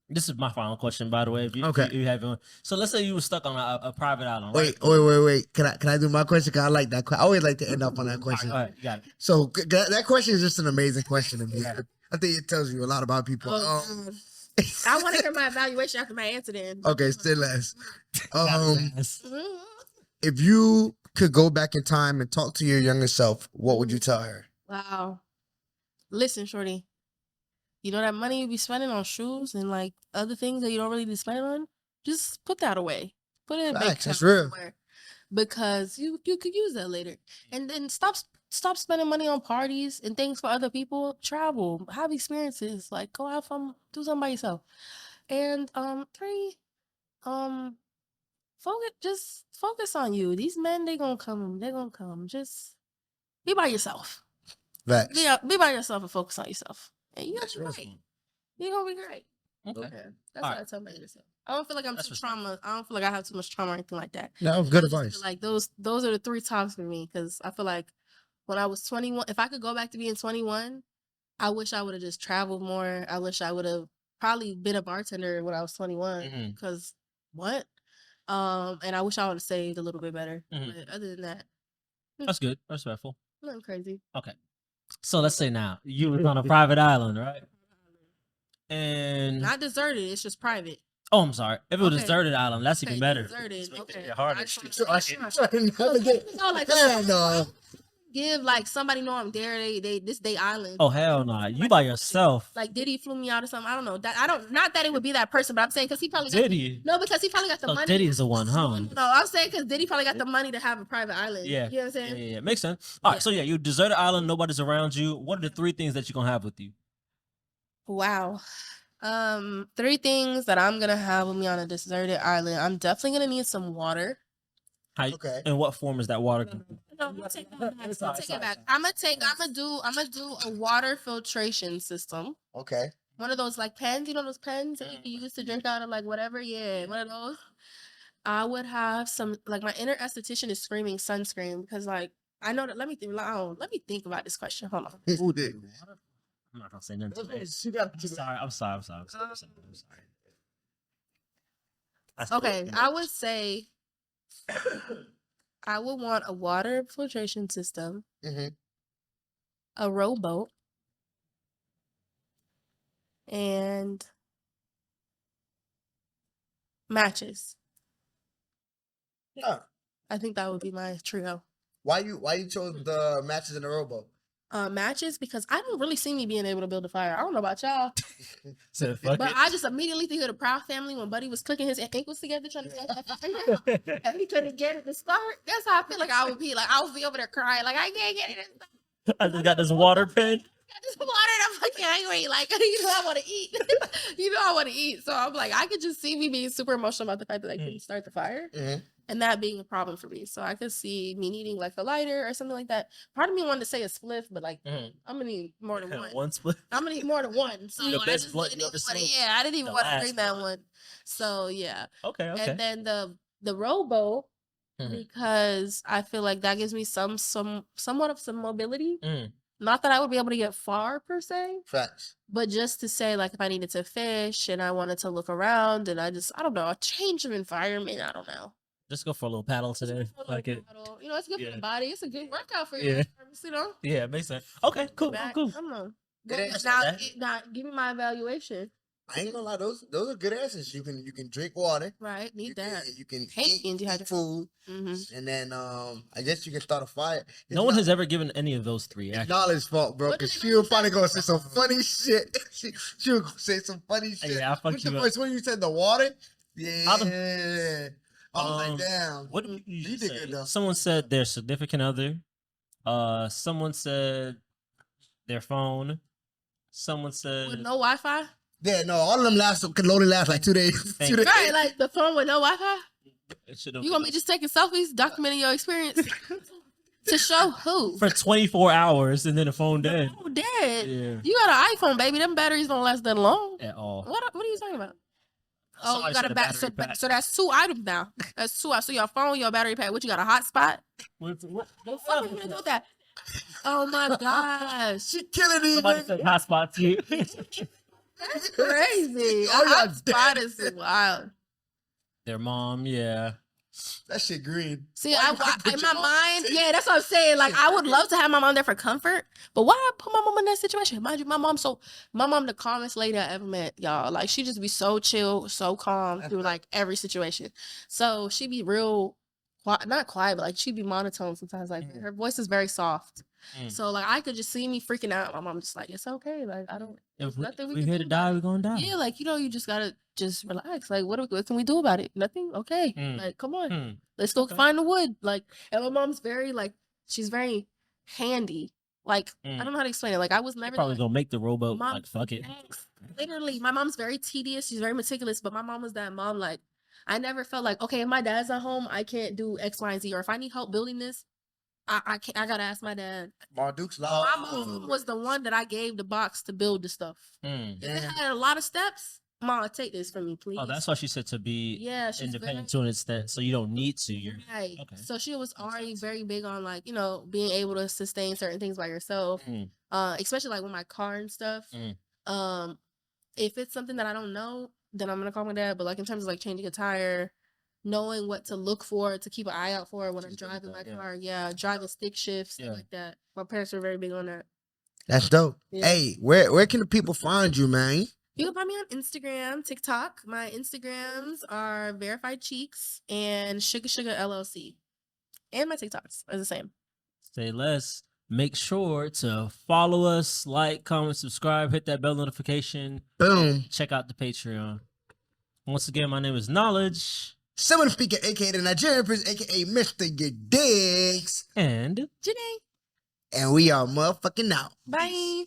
this is my final question, by the way. If you, Okay. if you have one. So let's say you were stuck on a private island. Right? Wait. Can I do my question? Cause I like that. I always like to end up on that question. All right, you got it. So that question is just an amazing question to me. I think it tells you a lot about people. Oh, God. I want to hear my evaluation after my answer. Then Okay, still less. Yes. If you could go back in time and talk to your younger self, what would you tell her? Wow. Listen, shorty. You know that money you be spending on shoes and like other things that you don't really be spending on? Just put that away. Put it in a bank Facts, that's account real. somewhere. Because you could use that later. And then stop spending money on parties and things for other people. Travel, have experiences, like go have fun, do something by yourself. And 3, focus on you. These men, they're gonna come. Just be by yourself. Facts. Be by yourself and focus on yourself. And you're That's gonna be real. great. You're gonna be great. Okay. Yeah, that's All what right. I tell my yourself. I don't feel like I'm That's too what's trauma. I don't feel like I have too much trauma or anything like that. No, good I just advice. feel like those are the 3 tops for me, because I feel like when I was 21, if I could go back to being 21, I wish I would have just traveled more. I wish I would have probably been a bartender when I was 21. Mhm. Because what? And I wish I would have saved a little bit better. Mhm. But other than that, That's good. Respectful. nothing crazy. Okay. So let's say now you was on a private island, right? And Not deserted. It's just private. oh, I'm sorry. If it was a Okay. deserted island, that's even better. Deserted. Okay. Yeah, harder. I just wanna I make sure. No, like, Hell no. give like somebody know I'm there. This day island. Oh hell no! You by yourself. Like Diddy flew me out or something. I don't know. Not that it would be that person, but I'm saying because he probably Did he? No, because he probably got the Oh, money. Diddy's the one, huh? No, I'm saying because Diddy probably got the money to have a private island. Yeah. You know what I'm Yeah, saying? yeah, makes sense. All right, Yeah. so yeah, you deserted island, nobody's around you. What are the 3 things that you're gonna have with you? Wow. 3 things that I'm gonna have with me on a deserted island. I'm definitely gonna need some water. How, Okay. In what form is that water? No, I'm gonna take it back. I'm gonna do a water filtration system. Okay. One of those like pens, you know those pens that you can use to drink out of like whatever. Yeah, one of those. I would have some like my inner esthetician is screaming sunscreen because like I know that. Let me think about this question. Hold on. Who did? I'm not gonna say nothing. today. She got I'm sorry. Okay, I would say I would want a water filtration system, Mhm. a rowboat, and matches. Yeah. I think that would be my trio. Why you chose the matches in the rowboat? Matches because I don't really see me being able to build a fire. I don't know about y'all, So fuck but it. I just immediately think of the Proud Family when Buddy was clicking his ankles together trying to get that fire, and he couldn't get it to start. That's how I feel like I would be. Like I would be over there crying, like I can't get it. I just got this water pen. Got this water and I'm fucking angry. Like, you know, I want to eat. I want to eat. So I'm like, I could just see me being super emotional about the fact that I couldn't start the fire. Mhm. And that being a problem for me. So I could see me needing like a lighter or something like that. Part of me wanted to say a spliff, but like, I'm going to need more than one. One split. I'm going to need more than one. So The I best just blunt didn't you even ever wanna- smoked. Yeah, I didn't even The want to last bring that one. So yeah. Okay. And then the rowboat, Mhm. because I feel like that gives me somewhat of some mobility. Mm. Not that I would be able to get far per se, Facts. but just to say like if I needed to fish and I wanted to look around and I don't know, a change of environment. I don't know. Just go for a little paddle Just today. go for a Like little it. paddle. You know, it's good Yeah. for the body. It's a good workout for Yeah. you. You know, Yeah, makes sense. Okay, cool. back. Cool. I don't know. Good answer. Now, give me my evaluation. I ain't gonna lie, those are good answers. You can drink water. Right, need that. You can Hate being eat dehydrated. food, Mm-hmm. and then I guess you can start a fire. No one has ever given any of those 3. It's Actually. Nala's fault, bro. What Cause did she they was say? probably gonna say some funny shit. she was gonna say some funny shit. Yeah, I fucked What's the you up. first one you said? The water. I'll- Yeah. I was like, damn. What did you You did say? good, though. Someone said their significant other. Someone said their phone. Someone said With no Wi-Fi. Yeah, no, all of them could only last like 2 days. Thank 2 days. Right, like the phone with no Wi-Fi. it should have. You gonna be just taking selfies, documenting your experience. To show who? For 24 hours and then the phone dead. Oh, dead. Yeah. You got an iPhone, baby. Them batteries don't last that long. At all. What are you talking about? Oh, Somebody you got said a a battery battery pack. So that's 2 items now. That's 2. So your phone, your battery pack. What you got? A hotspot? What What are you gonna do with that? Oh my gosh, She killing these Somebody niggas. said hotspot to you. that's crazy. A Oh, y'all hotspot is wild. Their mom, yeah. That shit green. See, Why you put in your my mom- mind, yeah, that's what I'm saying. Like, I would love to have my mom there for comfort, but why I put my mom in that situation? Mind you, my mom the calmest lady I ever met, y'all. Like, she just be so chill, so calm through like every situation. So she be real, not quiet, but like she'd be monotone sometimes. Like her voice is very soft. So like I could just see me freaking out. My mom just like, it's okay. Like I don't. If nothing we we can here do to die, about we're it. gonna die. Yeah, like you just gotta just relax. Like what can we do about it? Nothing. Okay. Like come on. Let's go find the wood. Like, and my mom's very like, she's very handy. Like, I don't know how to explain it. Like, I was never Probably like, gonna make the rowboat. Mom, Like fuck it. literally, my mom's very tedious. She's very meticulous, but my mom was that mom. Like, I never felt like, okay, if my dad's at home, I can't do X, Y, and Z, or if I need help building this, I can't. I gotta ask my dad. Mar Duke's law. My mom was the one that I gave the box to build the stuff. If it Yeah. had a lot of steps, Mom, take this from me, please. Oh, that's why she said to be she's independent to an extent, so you don't need to. You're right. okay. So she was already very big on like, being able to sustain certain things by yourself. Especially like with my car and stuff. If it's something that I don't know, then I'm gonna call my dad. But like in terms of like changing a tire, knowing what to look for, to keep an eye out for when I'm driving my car, driving stick shifts, stuff like that. My parents were very big on that. That's dope. Yeah. Hey, where can the people find you, man? You can find me on Instagram, TikTok. My Instagrams are Verified Cheeks and Sugar LLC. And my TikToks are the same. Say less. Make sure to follow us, like, comment, subscribe, hit that bell notification. Boom. Check out the Patreon. Once again, my name is Knowledge. SimbaTheSpeaker, aka the Nigerian Prince, aka Mr. Get Digs. And Janae. And we are motherfucking out. Bye.